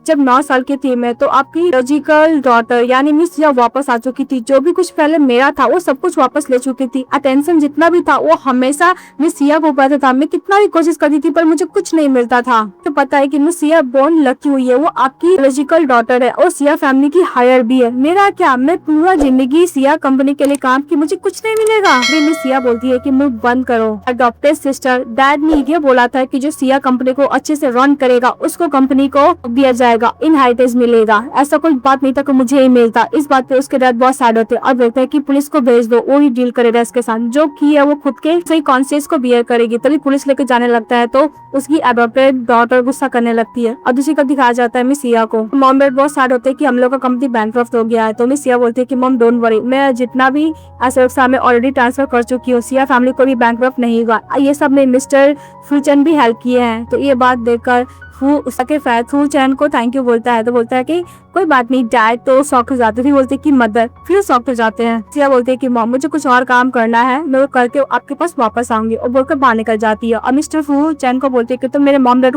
जब 9 साल की थी मैं तो आपकी लॉजिकल डॉटर यानी मिस सिया वापस आ चुकी थी, जो भी कुछ पहले मेरा था वो सब कुछ वापस ले चुकी थी, अटेंशन जितना भी था वो हमेशा मिस सिया को पाता था। मैं कितना भी कोशिश करती थी पर मुझे कुछ नहीं मिलता था। तो पता है कि मिस सिया बोर्न लकी हुई है, वो आपकी लॉजिकल डॉटर है और सिया फैमिली की हायर भी है। मेरा क्या, मैं पूरा जिंदगी सिया कंपनी के लिए काम की, मुझे कुछ नहीं मिलेगा। मिस सिया बोलती है कि मुंह बंद करो। एडॉप्टेड सिस्टर डैड ने ये बोला था कि जो सिया कंपनी को अच्छे से रन करेगा उसको कंपनी को दिया जाएगा, इनहेरिटेंस मिलेगा, ऐसा कोई बात नहीं था कि मुझे ही मिलता। इस बात पे उसके डैड बहुत सैड होते और बोलते हैं कि पुलिस को भेज दो, वो ही डील करेगा इसके साथ, जो की है वो खुद के सही कॉन्शियस को बियर करेगी। तभी पुलिस लेके जाने लगता है तो उसकी एडॉप्टेड डॉटर गुस्सा करने लगती है और दूसरी को दिखाया जाता है मिस सिया को। मॉम डैड बहुत सैड होते हैं कि हम लोग का कंपनी बैंकक्रप्ट हो गया है। तो मिस सिया बोलती है कि मॉम डोंट वरी, मैं जितना भी एसेट्स में ऑलरेडी ट्रांसफर कर चुकी हूँ, सिया फैमिली को भी बैंकक्रप्ट नहीं हुआ। ये सब में मिस्टर फूचन भी हेल्प किए हैं। तो ये बात देखकर फू चैन को थैंक यू बोलता है। तो बोलता है कि कोई बात नहीं डैड। तो शॉक हो जाते थे, बोलते कि मदर, फिर शॉक हो जाते हैं। सिया बोलते हैं कि मॉम मुझे कुछ और काम करना है, मैं वो करके आपके पास वापस आऊंगी, और बोलकर बाहर निकल जाती है। और मिस्टर फू चैन को बोलते हैं कि तुम मेरे मॉम डैड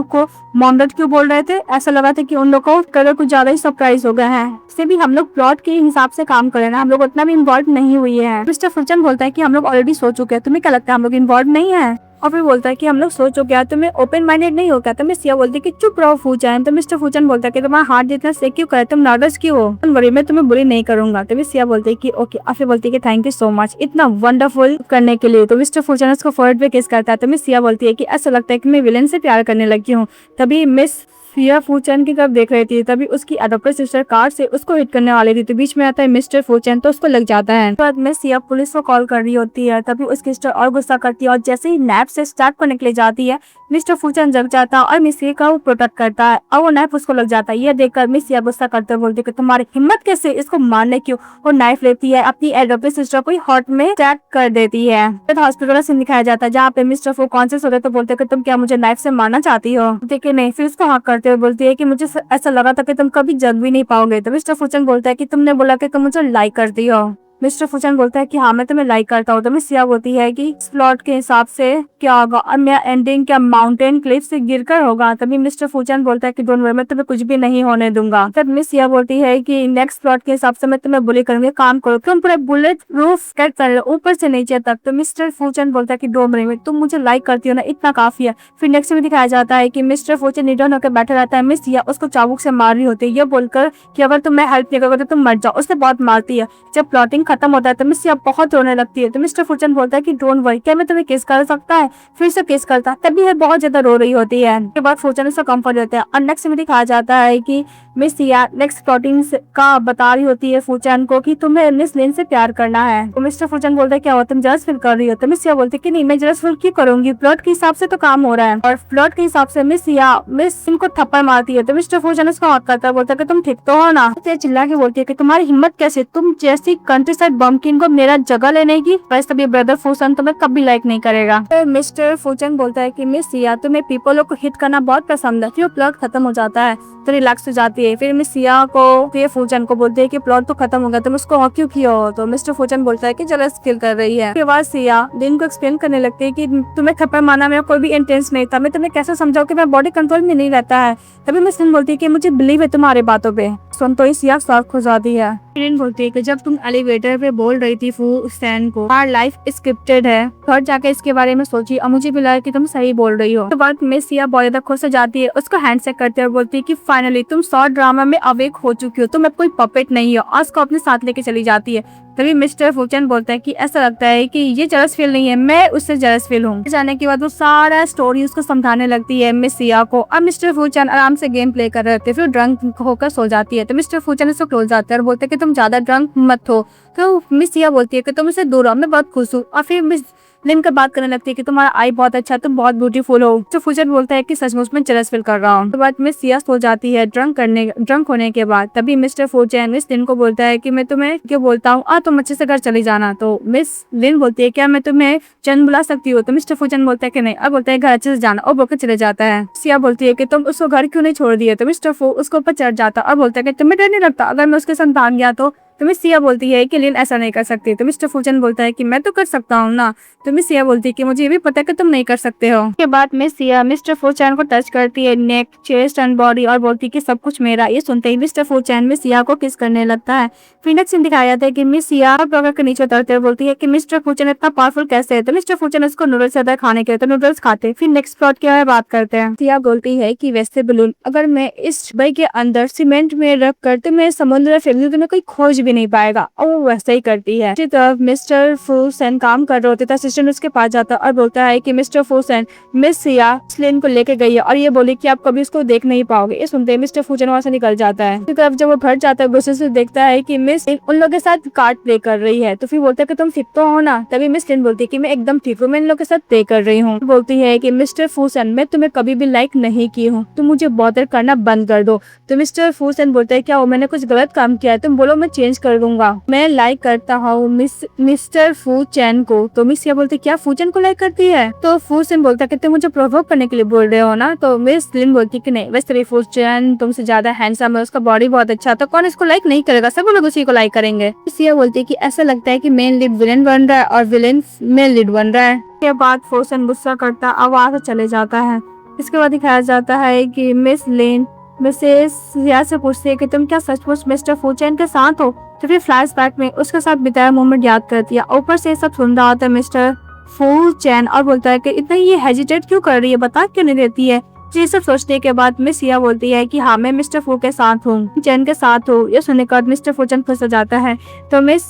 क्यों बोल रहे थे, ऐसा लगा था कि उन लोग को कलर कुछ ज्यादा ही सरप्राइज हो गए हैं। इससे भी हम लोग प्लॉट के हिसाब से काम करें ना, हम लोग उतना भी इन्वॉल्व नहीं हुए हैं। मिस्टर फूचन बोलता है कि हम लोग ऑलरेडी सोच चुके हैं, तुम्हें क्या लगता है हम लोग इन्वॉल्व नहीं है। और फिर बोलता है कि हम लोग सोच चुके हैं, तुम्हें ओपन माइंडेड नहीं हो क्या। तो मिस सिया बोलती है कि चुप रहो फूचन। तो मिस्टर फूचन बोलता है कि तुम्हारा हार्ट जितना से क्यों करे, तुम नर्वस क्यों हो, तुम वरी मैं तुम्हें बुरी नहीं करूंगा। तो मिस सिया बोलती है कि ओके। और फिर बोलती है कि थैंक यू सो मच इतना वंडरफुल करने के लिए। तो मिस्टर फूचन उसको फोरहेड पे किस करता है। तो मिस सिया बोलती है कि ऐसा लगता है कि मैं विलेन से प्यार करने लगी हूँ। तभी मिस सिया फूचन की तरफ देख रही थी, तभी उसकी एडॉप्टेड सिस्टर कार से उसको हिट करने वाली थी। तो बीच में आता है मिस्टर फूचन, तो उसको लग जाता है। तो बाद में सिया पुलिस को कॉल कर रही होती है, तभी उसकी सिस्टर और गुस्सा करती है और जैसे ही नैप से स्टार्ट करने के लिए जाती है, मिस्टर फूचन जग जाता है और मिस सिया का वो प्रोटेक्ट करता है और वो नाइफ उसको लग जाता है। यह देखकर मिस सिया गुस्सा करते हुए बोलती है कि तुम्हारी हिम्मत कैसे इसको मारने की। और नाइफ लेती है, अपनी एडॉप्टेड सिस्टर को हार्ट में अटैक कर देती है। फिर हॉस्पिटल का सीन दिखाया जाता है जहाँ पे मिस्टर फू कॉन्शियस होते तो बोलते कि तुम क्या मुझे नाइफ से मारना चाहती हो। देखिए नहीं, फिर उसको हक करते हुए बोलती है कि मुझे ऐसा लगा था कि तुम कभी जग भी नहीं पाओगे। तो मिस्टर फूचन बोलता है कि तुमने बोला कि तुम मुझे लाइक करती हो। मिस्टर फूचन बोलता है कि हाँ मैं तुम्हें लाइक करता हूँ। तो मिस सिया बोलती है कि इस प्लॉट के हिसाब से क्या होगा और मेरा एंडिंग क्या माउंटेन क्लिफ से गिरकर होगा। तभी मिस्टर फूचन बोलता है कि डोंट वरी, मैं तुम्हें कुछ भी नहीं होने दूंगा। तब मिस सिया बोलती है कि नेक्स्ट प्लॉट के हिसाब से मैं तुम्हें बुली करूंगी, काम करो, तुम पूरे बुलेट प्रूफ कट कर लो ऊपर से नीचे तक। तो मिस्टर फूचन बोलता है कि डोंट वरी, तुम मुझे लाइक करती हो ना, इतना काफी है। फिर नेक्स्ट में दिखाया जाता है कि मिस्टर फूचन निडर होकर बैठा रहता है, मिस सिया उसको चाबुक से मार रही होती है, ये बोलकर कि अगर तुम मैं हेल्प नहीं करोगे तो तुम मर जाओ। उससे बहुत मारती है। जब प्लॉटिंग खत्म होता है तो मिस सिया बहुत रोने लगती है। तो मिस्टर फूचन बोलता है कि डोंट वरी, क्या मैं तुम्हें किस कर सकता है? फिर से किस करता है, तभी ये बहुत ज्यादा रो रही होती है। उसके बाद फूचन उसको कंफर्ट देता है और नेक्स्ट में दिखाया जाता है कि मिस सिया नेक्स्ट प्लॉटिंग का बता रही होती है फूचन को कि तुम्हें मिस लिन से प्यार करना है। तो मिस्टर फूचन बोलता है क्या हुआ, तुम जलस फील कर रही हो? तो मिस सिया बोलती है कि नहीं, मैं जलस फील क्यों करूंगी, प्लॉट के हिसाब से तो काम हो रहा है। और प्लॉट के हिसाब से मिस सिया मिस सिंह को थप्पड़ मारती है। तो मिस्टर फूचन उसको हक करता है, बोलता है कि तुम ठीक तो हो ना? चिल्ला के बोलती है कि तुम्हारी हिम्मत कैसे, तुम जैसी कंट्री साइड बम्किन को मेरा जगह लेने की? बस तभी ब्रदर फूचन तुम्हें कभी लाइक नहीं करेगा। फिर मिस्टर फूचन बोलता है कि मिस सिया तुम्हें पीपलों को हिट करना बहुत पसंद है। फिर प्लॉट खत्म हो जाता है तो रिलैक्स हो जाती है। फिर मिस सिया को फिर फूचन को बोलती है कि प्लॉट तो खत्म हो गया, तुम उसको क्यों किया हो? तो मिस्टर फूचन बोलता है कि जलस फील कर रही है। उसके बाद सिया दिन को एक्सप्लेन करने लगती है कि तुम्हें थप्पड़ मारना मेरा कोई भी इंटेंस नहीं था, मैं तुम्हें कैसे समझाऊं कि मेरा बॉडी कंट्रोल में नहीं रहता है। तभी मिस लिन बोलती है कि मुझे बिलीव है तुम्हारी बातों पे। सुन तो सिया शॉक हो जाती है। लिन बोलती है कि जब तुम एलिवेटर पे बोल रही थी फू स्टैन को हमारी लाइफ स्क्रिप्टेड है, घर जाके इसके बारे में सोची और मुझे भी लगा कि तुम सही बोल रही हो। तो बाद मिस सिया बहुत ज्यादा खुश हो जाती है, उसको हैंडशेक करते हुए बोलती है कि फाइनली तुम शॉर्ट ड्रामा में अवेक हो चुकी हो, तुम अब कोई पपेट नहीं हो। और उसको अपने साथ लेके चली जाती है। तभी मिस्टर फूचन बोलता है कि ऐसा लगता है कि ये जलस फील नहीं है, मैं उससे जलस फील हूँ। जाने के बाद वो सारा स्टोरी उसको समझाने लगती है मिस सिया को। अब मिस्टर फूचन आराम से गेम प्ले कर रहे थे, फिर ड्रंक होकर सो जाती है। तो मिस्टर फूचन उसको क्लोज जाता है और बोलते है कि तुम ज्यादा ड्रंक मत हो। तो मिस सिया बोलती है कि तुम इससे दूर हो, मैं बहुत खुश हूँ। और फिर मिस लिन का बात करने लगती है कि तुम्हारा आई बहुत अच्छा, तुम बहुत ब्यूटीफुल हो। तो फूचन बोलता है कि सचमुच में जलस फील कर रहा हूँ। तो बाद मिस सिया सो जाती है ड्रंक होने के बाद। तभी मिस्टर फूचन मिस लिन को बोलता है कि मैं तुम्हें क्यों बोलता हूँ, तुम अच्छे से घर चली जाना। तो मिस लिन बोलती है क्या मैं तुम्हें चंद बुला सकती हूँ? तो मिस्टर फूचन बोलता है कि नहीं, और बोलता है घर अच्छे से जाना, और बोलकर चले जाता है। सिया बोलती है कि तुम उसको घर क्यों नहीं छोड़ दिए? तो मिस्टर फू उसके ऊपर चढ़ जाता और बोलता है कि तुम्हें डर नहीं लगता अगर मैं उसके साथ भाग गया तो मिस सिया बोलती है कि लिन ऐसा नहीं कर सकती। तो मिस्टर फूचन बोलता है कि मैं तो कर सकता हूँ ना। तो मिस सिया बोलती है कि मुझे ये भी पता है कि तुम नहीं कर सकते हो। उसके बाद मिस सिया मिस्टर फूचन को टच करती है नेक, चेस्ट एंड बॉडी और बोलती है कि सब कुछ मेरा। ये सुनते ही मिस्टर फूचन मिस सिया को किस करने लगता है। फिर नेक्स्ट सीन दिखाया जाता है कि मिस सिया बर्गर के नीचे उतरते हुए बोलती है कि मिस्टर फूचन इतना पावरफुल कैसे है? तो मिस्टर फूचन उसको नूडल्स देता है खाने के लिए, तो नूडल्स खाते। फिर नेक्स्ट प्लॉट के बारे में बात करते हैं। सिया बोलती है कि वैसे बलून अगर मैं इस डब्बे के अंदर सीमेंट में रख कर तो मैं समुद्र में फेंक दूं तो मैं कोई खोज भी नहीं पाएगा। वो वैसा ही करती है। इसी तरफ मिस्टर फूसन काम कर रहे होते थे, असिस्टेंट उसके पास जाता और बोलता है कि मिस्टर फूसन मिस सिया स्लिन को लेके गई है और ये बोली कि आप कभी उसको देख नहीं पाओगे। ये सुनते ही मिस्टर फूसन वहां से निकल जाता है। इसी तरफ जब वो घर जाता है गुस्से से देखता है कि मिस उन लोगों के साथ कार्ड प्ले कर रही है। तो फिर बोलता है कि तुम ठीक तो हो ना? तभी मिस लिन बोलती है कि मैं एकदम ठीक हूँ, मैं इन लोगों के साथ प्ले कर रही हूँ। बोलती है कि मिस्टर फूसन मैं तुम्हें कभी भी लाइक नहीं की हूँ, तुम मुझे बॉदर करना बंद कर दो। तो मिस्टर फूसन बोलता है क्या हो, मैंने कुछ गलत काम किया है? तुम बोलो मैं चेंज कर दूंगा। मैं लाइक करता हूँ मिस्टर फू चैन को। तो मिस सिया बोलती क्या फूचन को लाइक करती है? तो फूचन बोलता कि तुम मुझे प्रोवोक करने के लिए बोल रहे हो ना? तो मिस लिन बोलती कि नहीं, वैसे फूचन तुमसे ज्यादा हैंडसम है, उसका बॉडी बहुत अच्छा, तो कौन इसको लाइक नहीं करेगा, सब लोग उसी को लाइक करेंगे। सिया बोलती कि ऐसा लगता है कि मेन लीड विलेन बन रहा है और विलेन मेन लीड बन रहा है। इसके बाद फूचन गुस्सा करता आवाज से चले जाता है। इसके बाद दिखाया जाता है कि मिस लिन मिसेस सिया से पूछती है कि तुम क्या सचमुच मिस्टर फूचन के साथ हो? तो फिर फ्लैशबैक में उसके साथ बिताया मोमेंट याद करती है। ऊपर से सब सुन रहा होता है मिस्टर फूचन और बोलता है कि इतना ये हेजिटेट क्यों कर रही है, बता क्यों नहीं देती है? ये सब सोचने के बाद मिस सिया बोलती है कि हाँ मैं मिस्टर फू के साथ हूँ, चैन के साथ हूँ। ये सुनने के बाद मिस्टर फूचन खुश हो जाता है। तो मिस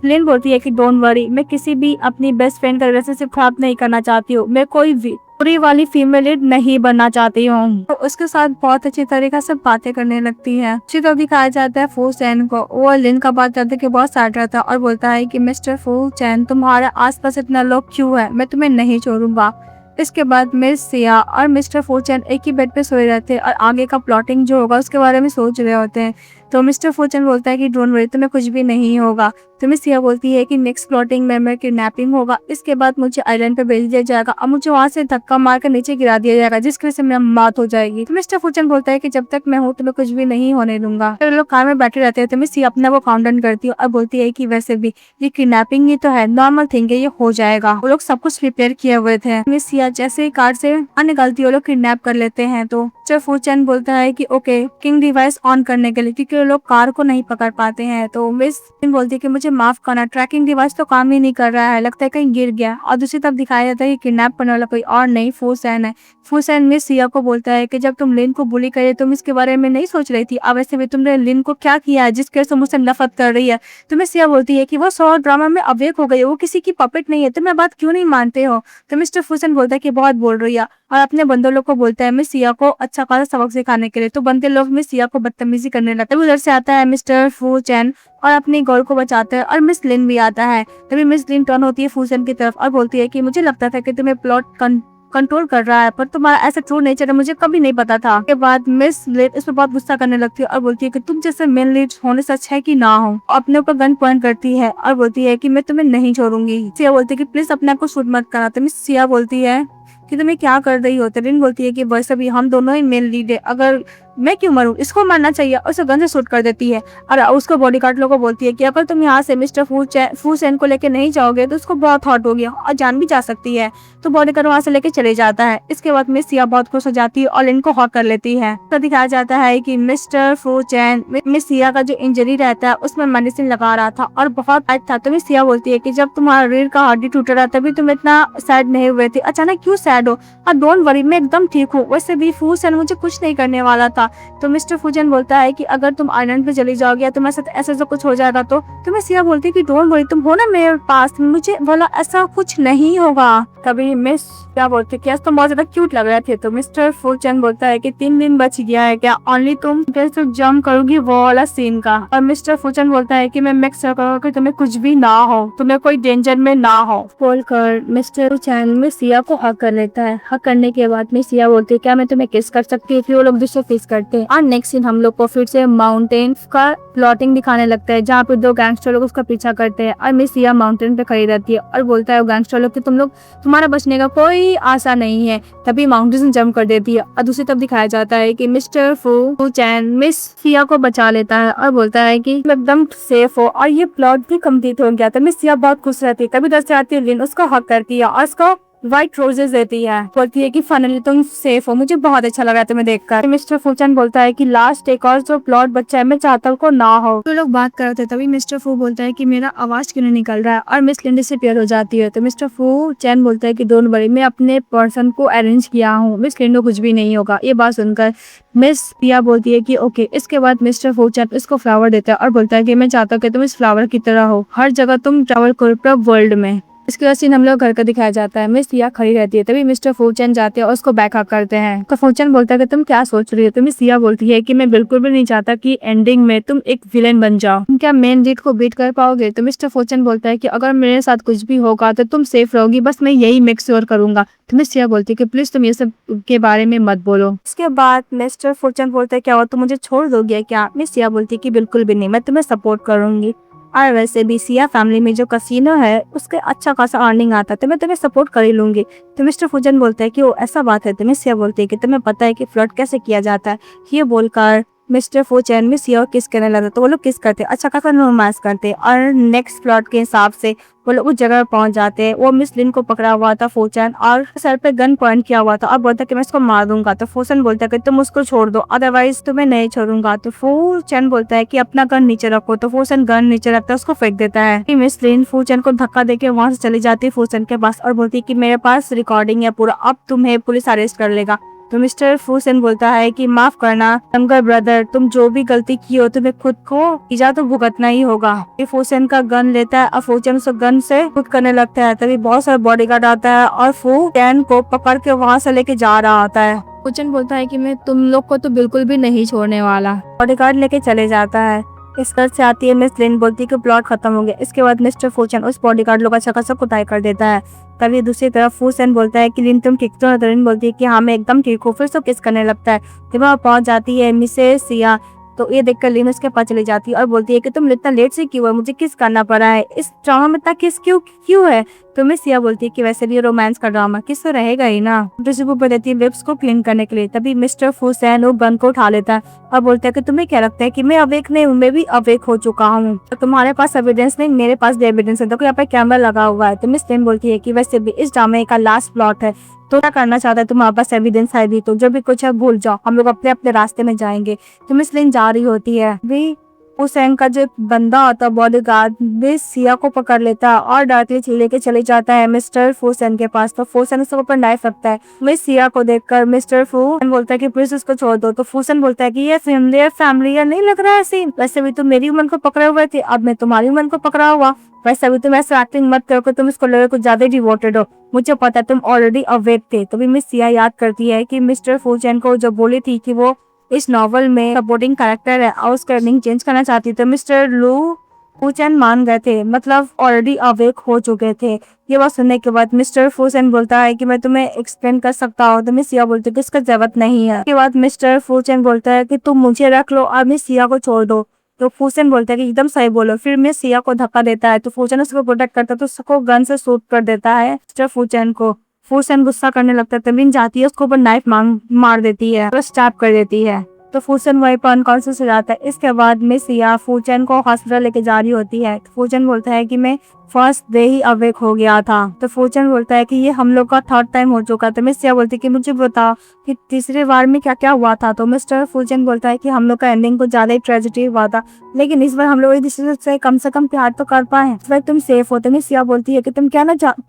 लिन बोलती है कि डोंट वरी, मैं किसी भी अपनी बेस्ट फ्रेंड का रिलेशनशिप खराब नहीं करना चाहती हूँ, मैं कोई बुरी वाली फीमेल लीड नहीं बनना चाहती हूँ। तो उसके साथ बहुत अच्छी तरीके से बातें करने लगती है। अच्छी तो दिखाया जाता है फू चैन को, वो लिन का बात करते कि बहुत सैड रहता है और बोलता है कि मिस्टर फू चैन तुम्हारे आसपास इतना लोग क्यों है, मैं तुम्हें नहीं छोड़ूंगा। इसके बाद मिस सिया और मिस्टर फूचन एक ही बेड पे सोए रहते हैं और आगे का प्लॉटिंग जो होगा उसके बारे में सोच रहे होते हैं। तो मिस्टर फूचन बोलता है कि डोंट वरी, तुम्हें कुछ भी नहीं होगा। तो मिस सिया बोलती है कि नेक्स्ट प्लॉटिंग में किडनैपिंग होगा, इसके बाद मुझे आइलैंड पे भेज दिया जाएगा और मुझे वहां से धक्का मार कर नीचे गिरा दिया जाएगा जिसकी वजह से मेरा मौत हो जाएगी। तो मिस्टर फूचन बोलता है कि जब तक मैं हूँ तुम्हें कुछ भी नहीं होने दूंगा। तो लोग कार में बैठे रहते हैं। तो मिस सिया अपना वो काउंट डाउन करती है और बोलती है कि वैसे भी ये किडनैपिंग ही तो है, नॉर्मल थिंग है, ये हो जाएगा। वो लोग सब कुछ प्रिपेयर किए हुए थे। मिस सिया जैसे ही कार से निकलती है वो लोग किडनैप कर लेते हैं। तो मिस्टर फूचन बोलता है कि ओके किंग डिवाइस ऑन करने के लिए, क्योंकि वो लोग कार को नहीं पकड़ पाते हैं। तो मिस बोलती है कि मुझे माफ करना, ट्रैकिंग डिवाइस तो काम ही नहीं कर रहा है, लगता है कहीं गिर गया। और दूसरी तरफ दिखाया जाता है कि किडनैप करने वाला कोई और नहीं फूसेन है। फूसेन मिस सिया को बोलता है कि जब तुम लिन को बुली करे तुम इसके बारे में नहीं सोच रही थी, अब वैसे भी तुमने लिन को क्या किया है जिसके तुम मुझसे नफरत कर रही है। तो मिस सिया बोलती है कि वो सौ ड्रामा में अवेक हो गई, वो किसी की पपेट नहीं है, तुम मेरी बात क्यों नहीं मानते हो। तो मिस्टर फूसेन बोलता है कि बहुत बोल रही है और अपने बंदों लोग को बोलता है मिस सिया को अच्छा खासा सबक सिखाने के लिए। तो बंदे लोग मिस सिया को बदतमीजी करने लगते हैं। उधर से आता है मिस्टर फू चैन और अपनी गर्ल को बचाता है और मिस लिन भी आता है। तभी मिस लिन टर्न होती है फूसेन की तरफ और बोलती है कि मुझे लगता था कि तुम्हें प्लॉट कंट्रोल कर रहा है, पर तुम्हारा ऐसा ट्रू नेचर है मुझे कभी नहीं पता था। के बाद मिस लिन इस पर बहुत गुस्सा करने लगती है और बोलती है कि तुम जैसे मेन लीड होने सच है कि ना हो। अपने ऊपर गन पॉइंट करती है और बोलती है कि मैं तुम्हें नहीं छोड़ूंगी। सिया बोलती है कि प्लीज अपने आप को शूट मत करना। तो मिस सिया बोलती है कि तुम्हें क्या कर रही हो। तरिन बोलती है कि बस अभी हम दोनों ही मेन लीड है, अगर मैं क्यों मरूं, इसको मरना चाहिए। और उसे गन से शूट कर देती है और उसको बॉडीगार्ड लोगों को बोलती है कि अगर तुम यहाँ से मिस्टर फूसेन को लेकर नहीं जाओगे तो उसको बहुत हॉट हो गया और जान भी जा सकती है। तो बॉडीगार्ड वहाँ से लेके चले जाता है। इसके बाद मिस सिया बहुत खुश हो जाती है और लिन को हॉक कर लेती है। तो दिखाया जाता है कि मिस्टर फूचैन मिस सिया का जो इंजरी रहता है उसमें मेडिसिन लगा रहा था और बहुत टाइट था। तो मिस सिया बोलती है कि जब तुम्हारा रीढ़ का हड्डी टूट रहा तभी तुम इतना सैड नहीं हुए थे, अचानक क्यों सैड हो। और डोंट वरी, मैं एकदम ठीक हूँ, वैसे भी फूसेन मुझे कुछ नहीं करने वाला था। तो मिस्टर फूचैन बोलता है कि अगर तुम आइलैंड पे चली जाओगे या तुम्हारे साथ ऐसा कुछ हो जाएगा तो मैं सिया बोलती है कि डोंट वरी, तुम हो ना मेरे पास, मुझे बोला ऐसा कुछ नहीं होगा। तभी मिस क्या बोलते कि तुम बहुत ज्यादा क्यूट लग रहे थे। तो मिस्टर फूचैन बोलता है कि 3 दिन बच गया है क्या, ओनली तुम जैसे जंप करोगी वो वाला सीन का। और मिस्टर फूचैन बोलता है कि मैं मेक श्योर करूंगा कि तुम्हें कुछ भी ना हो, तुम्हें कोई डेंजर में ना हो। बोलकर मिस्टर फूचैन मिस सिया को हक कर लेता है। हक करने के बाद मिस सिया बोलती है क्या मैं तुम्हें किस कर सकती हूँ। फिर वो लोग दूसरे किस करते हैं और नेक्स्ट सीन हम लोग को फिर से माउंटेन का प्लॉटिंग दिखाने लगता है जहाँ पे 2 गैंगस्टर लोग उसका पीछा करते हैं और मिस सिया माउंटेन पे खड़ी रहती है और बोलता है गैंगस्टर लोग कि तुम्हारा बचने का कोई आशा नहीं है। तभी माउंटेन जंप कर देती है और दूसरी तरफ दिखाया जाता है कि मिस्टर फू चैन मिस सिया को बचा लेता है और बोलता है कि एकदम सेफ हो और ये प्लॉट भी कंप्लीट हो गया। तो मिस सिया बहुत खुश रहती है। तभी दर से आती है लिन, उसको हक करती है और उसको व्हाइट रोजेस देती है, बोलती है कि फाइनली तुम सेफ हो, मुझे बहुत अच्छा लगा तुम्हें देखकर। मिस्टर फूचैन बोलता है कि लास्ट एक और जो प्लॉट बच्चा है मैं चाहता हूँ को ना हो। तो लोग बात कर रहे थे तभी मिस्टर फू बोलता है कि मेरा आवाज क्यों नहीं निकल रहा है और मिस लिन डिसअपीयर हो जाती है। तो मिस्टर फू चैन बोलता है कि डोंट वरी, मैं अपने पर्सन को अरेंज किया हूँ, मिस लिन को कुछ भी नहीं होगा। ये बात सुनकर मिस सिया बोलती है कि ओके। इसके बाद मिस्टर फू चैन इसको फ्लावर देता है और बोलता है कि मैं चाहता हूँ कि तुम इस फ्लावर की तरह हो, हर जगह तुम ट्रैवल करो पूरा वर्ल्ड में। इसके बाद सीन हम लोग घर का दिखाया जाता है। मिस सिया खड़ी रहती है तभी मिस्टर फूचैन जाते हैं और उसको बैकअप करते हैं। तो फूचैन बोलता है कि तुम क्या सोच रही हो। तो मिस सिया बोलती है कि मैं बिल्कुल भी नहीं चाहता कि एंडिंग में तुम एक विलेन बन जाओ, तुम क्या मेन लीड को बीट कर पाओगे। तो मिस्टर फूचैन बोलता है कि अगर मेरे साथ कुछ भी होगा तो तुम सेफ रहोगी, बस मैं यही मेक श्योर करूंगा। तो मिस सिया बोलती है कि प्लीज तुम ये सब के बारे में मत बोलो। इसके बाद मिस्टर फूचैन बोलता है क्या हुआ, तुम मुझे छोड़ दोगे क्या। मिस सिया बोलती है कि बिल्कुल भी नहीं, मैं तुम्हें सपोर्ट करूंगी और वैसे भी सिया फैमिली में जो कसिनो है उसके अच्छा खासा अर्निंग आता है तो मैं तुम्हें सपोर्ट कर ही लूंगी। तो मिस्टर फूचैन बोलता है कि वो ऐसा बात है। तो मिस सिया बोलती है कि तुम्हें पता है कि फ्लर्ट कैसे किया जाता है। ये बोलकर मिस्टर फूचैन मिस सिया किस करने लगा तो वो लोग किस करते अच्छा खासा रोमांस करते और नेक्स्ट प्लॉट के हिसाब से वो लोग उस जगह पहुंच जाते हैं। वो मिस लिन को पकड़ा हुआ था फूचैन और सर पे गन पॉइंट किया हुआ था और बोलता कि मैं इसको मार दूंगा। तो फूचैन बोलता है कि तुम उसको छोड़ दो अदरवाइज तुम्हें नहीं छोड़ूंगा। तो फूचैन बोलता है कि अपना गन नीचे रखो। तो फूचैन गन नीचे रखता है, उसको फेंक देता है। मिस लिन फूचैन को धक्का देके वहां से चली जाती है फूचैन के पास और बोलती है कि मेरे पास रिकॉर्डिंग है पूरा, अब तुम्हें पुलिस अरेस्ट कर लेगा। तो मिस्टर फूचैन बोलता है कि माफ करना यंगर ब्रदर, तुम जो भी गलती की हो तुम्हें खुद को सजा तो भुगतना ही होगा। ये फूचैन का गन लेता है और फूचैन उस गन से खुद करने लगता है। तभी बहुत सारा बॉडीगार्ड आता है और फूचैन को पकड़ के वहाँ से लेके जा रहा होता है। फूचैन बोलता है कि मैं तुम लोग को तो बिल्कुल भी नहीं छोड़ने वाला। बॉडीगार्ड लेके चले जाता है। इस घर से आती है मिस लिन, बोलती है कि प्लॉट खत्म हो गया। इसके बाद मिस्टर फूचैन उस बॉडीगार्ड लोग अच्छा खासा कुटाई कर देता है। तभी दूसरी तरफ फूचैन बोलता है कि लिन तुम ठीक तो। लिन बोलती है कि हाँ मैं एकदम ठीक हूँ। फिर सब किस करने लगता है। जब वहाँ पहुंच जाती है मिसेस सिया तो ये देखकर लिन उसके पास चली जाती है और बोलती है कि तुम इतना लेट से क्यों है, मुझे किस करना पड़ा है, इस ड्रामा में इतना किस क्यों है। तो मिस सिया बोलती है कि वैसे भी रोमांस का ड्रामा किस तो रहेगा ही ना। टिश्यू पेपर देती है लिप्स को क्लीन करने के लिए। तभी मिस्टर फूचैन वो गन को उठा लेता है और बोलता है कि तुम्हें क्या लगता है कि मैं अवेक नहीं हूँ, मैं भी अवेक हो चुका हूँ। तो तुम्हारे पास एविडेंस नहीं, मेरे पास भी एविडेंस है। तो यहाँ पे कैमरा लगा हुआ है। तो मिस लिन बोलती है कि वैसे भी इस ड्रामे का लास्ट प्लॉट है तो क्या करना चाहता है, तुम्हारे पास एविडेंस है भी तो जो भी कुछ है भूल जाओ, हम लोग अपने अपने रास्ते में जाएंगे। तो मिस लिन जा रही होती है। भी हुसैन का जो बंदा होता है बॉडीगार्ड मिस सिया को पकड़ लेता है और डायरेक्टली लेके चले जाता है मिस्टर फूसेन के पास। तो फूसेन उसके ऊपर नाइफ रखता है। मिस सिया को देखकर मिस्टर फूसेन बोलता है कि प्लीज उसको छोड़ दो। तो फूसेन बोलता है कि ये फैमिली नहीं लग रहा है सीन, वैसे भी तुम मेरी उम्र को पकड़े हुए थे, अब मैं तुम्हारी उम्र को पकड़ा हुआ। वैसे अभी तुम ऐसे एक्टिंग मत करो कि तुम इसको लगे कुछ ज्यादा डिवोटेड हो, मुझे पता है तुम ऑलरेडी अवेक थे। तो भी मिस सिया याद करती है कि मिस्टर फूसेन को जो बोली थी कि वो इस नॉवल में सपोर्टिंग कैरेक्टर है और उसका एंडिंग चेंज करना चाहती थी। मिस्टर लू फूसेन मान गए थे, मतलब ऑलरेडी अवेक हो चुके थे। ये बात सुनने के बाद मिस्टर फूसेन बोलता है कि मैं तुम्हें एक्सप्लेन कर सकता हूँ। तो मिस सिया बोलती है कि इसका जरूरत नहीं है। उसके बाद मिस्टर फूसेन बोलता है कि तुम मुझे रख लो और मिस सिया को छोड़ दो। तो फूसेन बोलता है कि एकदम सही बोलो। फिर मिस सिया को धक्का देता है तो फूसेन उसको प्रोटेक्ट करता है तो उसको गन से शूट कर देता है मिस्टर फूसेन को। फूसेन गुस्सा करने लगता है, तमीन जाती है उसको ऊपर नाइफ मार देती है और स्टैप कर देती है। तो फूसेन वहीं पर अनकॉन्शियस हो जाता है। इसके बाद मिस सिया फूसेन को हॉस्पिटल लेके जा रही होती है। तो फूसेन बोलता है कि मैं फर्स्ट डे ही अवेक हो गया था। तो फूसेन बोलता है कि ये हम लोग का थर्ड टाइम हो चुका था। मिस सिया बोलती है कि मुझे बताओ कि तीसरी बार में क्या क्या हुआ था। तो मिस्टर फूसेन बोलता है कि हम लोग का एंडिंग कुछ ज्यादा ही ट्रेजेडी हुआ था, लेकिन इस बार हम लोग एक दूसरे से कम प्यार तो कर पाए, इस बार तुम सेफ हो। तो मिस सिया बोलती है कि तुम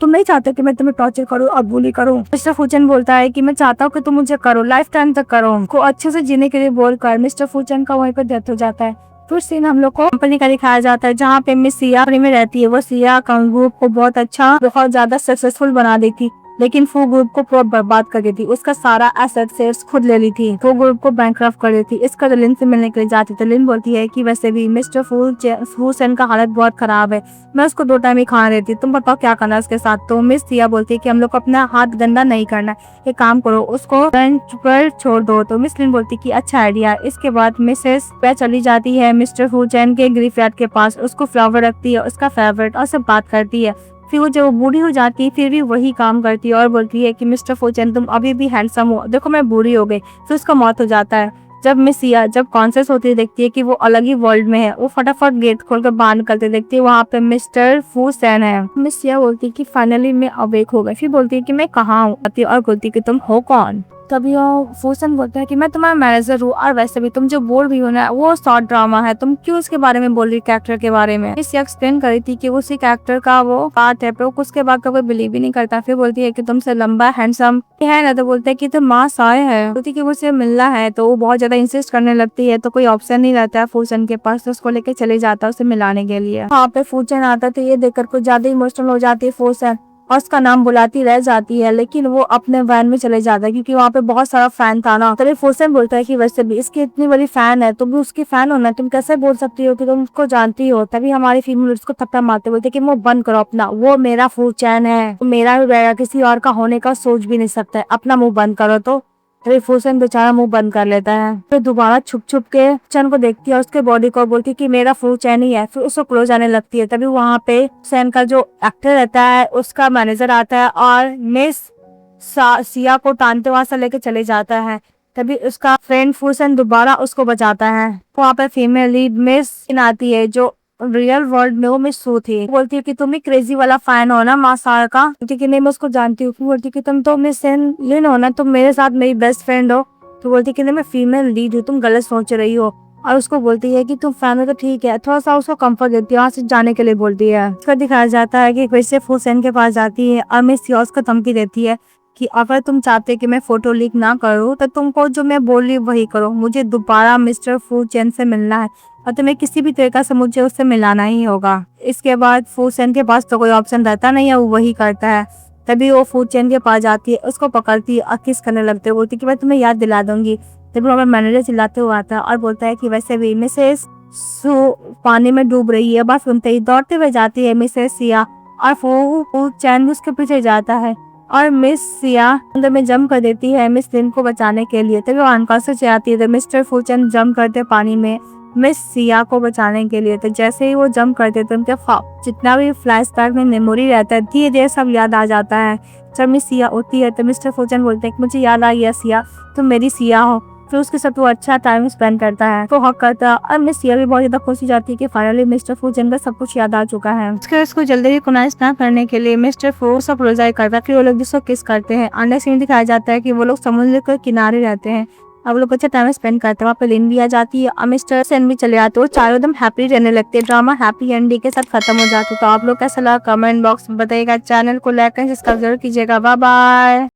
नहीं चाहते कि मैं तुम्हें टॉर्चर करूँ और बुली करूँ। मिस्टर फूसेन बोलता है कि मैं चाहता हूँ कि तुम मुझे करो, लाइफ टाइम तक करो, को अच्छे से जीने के लिए बोलकर मिस्टर फूसेन का वहीं पर डेथ हो जाता है। फिर सीन हम लोग को कंपनी का दिखाया जाता है जहाँ पे मिस सिया में रहती है। वो सिया ग्रुप को बहुत ज्यादा सक्सेसफुल बना देती, लेकिन फू ग्रुप को पूरा बर्बाद कर देती। उसका सारा एसेट शेयर्स खुद ले ली थी। फू ग्रुप को बैंकक्रफ्ट कर देती। इसका लिन से मिलने के लिए जाती तो लिन बोलती है कि वैसे भी मिस्टर फूसेन का हालत बहुत खराब है, मैं उसको 2 टाइम ही खाना देती, तुम बताओ क्या करना है उसके साथ। तो मिस सिया बोलती है कि हम लोग को अपना हाथ गंदा नहीं करना, एक काम करो उसको बेंच पर छोड़ दो। तो मिस लिन बोलती कि अच्छा आइडिया। इसके बाद मिसेस पे चली जाती है मिस्टर फूसेन के ग्रेवयार्ड के पास, उसको फ्लावर रखती है उसका फेवरेट और सब बात करती है। फिर वो जब बूढ़ी हो जाती है फिर भी वही काम करती है और बोलती है कि मिस्टर फूसेन तुम अभी भी हैंडसम हो, देखो मैं बूढ़ी हो गई। फिर उसका मौत हो जाता है। जब मिस सिया जब कॉन्शियस होती है देखती है कि वो अलग ही वर्ल्ड में है, वो फटाफट गेट खोलकर बाहर निकलते देखती है, वहाँ पे मिस्टर फूसेन है। मिस सिया बोलती है कि फाइनली मैं अवेक हो गई। फिर बोलती है कि मैं कहाँ हूँ और बोलती है कि तुम हो कौन। तभी वो फूसेन बोलता है कि मैं तुम्हारा मैनेजर हूँ और वैसे भी तुम जो बोल रही हो ना वो शॉर्ट ड्रामा है, तुम क्यों उसके बारे में बोल रही कैरेक्टर के बारे में। इस एक्सप्लेन करी थी कि उसी कैरेक्टर का वो पार्ट है पर उसके बाद का कोई बिलीव ही नहीं करता। फिर बोलती है कि तुमसे लंबा हैंडसम है ना, तो बोलते है कि तुम माँ साय है। बोलती कि उसे मिलना है तो वो बहुत ज्यादा इंसिस्ट करने लगती है, तो कोई ऑप्शन नहीं रहता है फूसेन के पास, तो उसको लेके चले जाता है उसे मिलाने के लिए। वहाँ पे फूसेन आता है तो ये देखकर कुछ ज्यादा इमोशनल हो जाती है फूसेन और उसका नाम बुलाती रह जाती है, लेकिन वो अपने वैन में चले जाता है क्योंकि वहाँ पे बहुत सारा फैन था ना। तभी फूसेन बोलता है कि वैसे भी इसकी इतनी बड़ी फैन है, तुम भी उसकी फैन हो ना, तुम कैसे बोल सकती हो कि तुम उसको जानती हो। तभी हमारी फीमेल उसको थप्पड़ मारते बोलते कि वो बंद करो अपना, वो मेरा फूसेन है, मेरा भी रहेगा, किसी और का होने का सोच भी नहीं सकता है, अपना मुंह बंद करो। तो तभी फूसेन बेचारा मुंह बंद कर लेता है। फिर दोबारा छुप छुप के चैन को देखती है और उसके बॉडी को बोलती है कि मेरा फूसेन ही है। फिर उसको क्लोज आने लगती है। तभी वहाँ पे सैन का जो एक्टर रहता है उसका मैनेजर आता है और मिस सिया को टानते वहां से लेके चले जाता है। तभी उसका फ्रेंड फूसेन दोबारा उसको बचाता है। वहाँ पे फीमेल लीड मिस आती है जो रियल वर्ल्ड में वो मिस सू थी। बोलती है कि तुम ही क्रेजी वाला फैन हो ना मासार का। बोलती कि नहीं मैं उसको जानती हूँ। बोलती कि तुम तो मिस लिन हो ना, तुम मेरे साथ मेरी बेस्ट फ्रेंड हो। तो बोलती कि नहीं मैं फीमेल लीड हूँ, तुम गलत सोच रही हो। और उसको बोलती है कि तुम फैन हो तो ठीक है, थोड़ा सा उसको कंफर्ट देती है, वहाँ से जाने के लिए बोलती है। उसका दिखाया जाता है कि वैसे फूसेन के पास जाती है और मिस सिया उसको धमकी देती है कि अगर तुम चाहते कि मैं फोटो लीक ना करूँ तो तुमको जो मैं बोल रही हूँ वही करो, मुझे दोबारा मिस्टर फूसेन से मिलना है और तुम्हें किसी भी तरीका से मुझे उससे मिलाना ही होगा। इसके बाद फूसेन के पास तो कोई ऑप्शन रहता नहीं है, वो वही करता है। तभी वो फूसेन के पास जाती है, उसको पकड़ती है और किस करने लगते है, बोलती कि मैं तुम्हें याद दिला दूंगी। तभी हमारा मैनेजर चिल्लाते हुए आता है और बोलता है कि वैसे भी मिसेस सू पानी में डूब रही है। बस सुनते ही दौड़ते हुए जाती है मिसेस सिया और फूसेन उसके पीछे जाता है और मिस सिया अंदर में जंप कर देती है मिस लिन को बचाने के लिए। तभी वो अनकॉन्शियस जाती है तो मिस्टर फूसेन जंप करते पानी में मिस सिया को बचाने के लिए। तो जैसे ही वो जंप करते तो उनके जितना भी फ्लैशबैक में मेमोरी रहता है धीरे धीरे सब याद आ जाता है। जब मिस सिया होती है तो मिस्टर फूसेन बोलते हैं कि मुझे याद आ गया सिया, तुम मेरी सिया हो। फिर उसके साथ वो अच्छा टाइम स्पेंड करता है, तो हक करता है और मिस सिया भी बहुत ज्यादा खुश हो जाती है कि फाइनली मिस्टर फूसेन का सब कुछ याद आ चुका है। उसको जल्दी रिकॉग्नाइज ना करने के लिए मिस्टर फूसेन अपोलोजाइज करता है। फिर वो लोग जिसको किस करते हैं। अंडर सीन दिखाया जाता है कि वो लोग समुद्र के किनारे रहते हैं अब लोग अच्छा टाइम स्पेंड करते हैं, वहाँ पे लिन भी आ जाती है और मिस्टर सेन भी चले जाते हैं, चारों एकदम हैप्पी रहने लगते हैं। ड्रामा हैप्पी एंडिंग के साथ खत्म हो जाता है। तो आप लोग कैसा लगा कमेंट बॉक्स में बताइएगा, चैनल को लाइक एंड सब्सक्राइब जरूर कीजिएगा। Bye bye.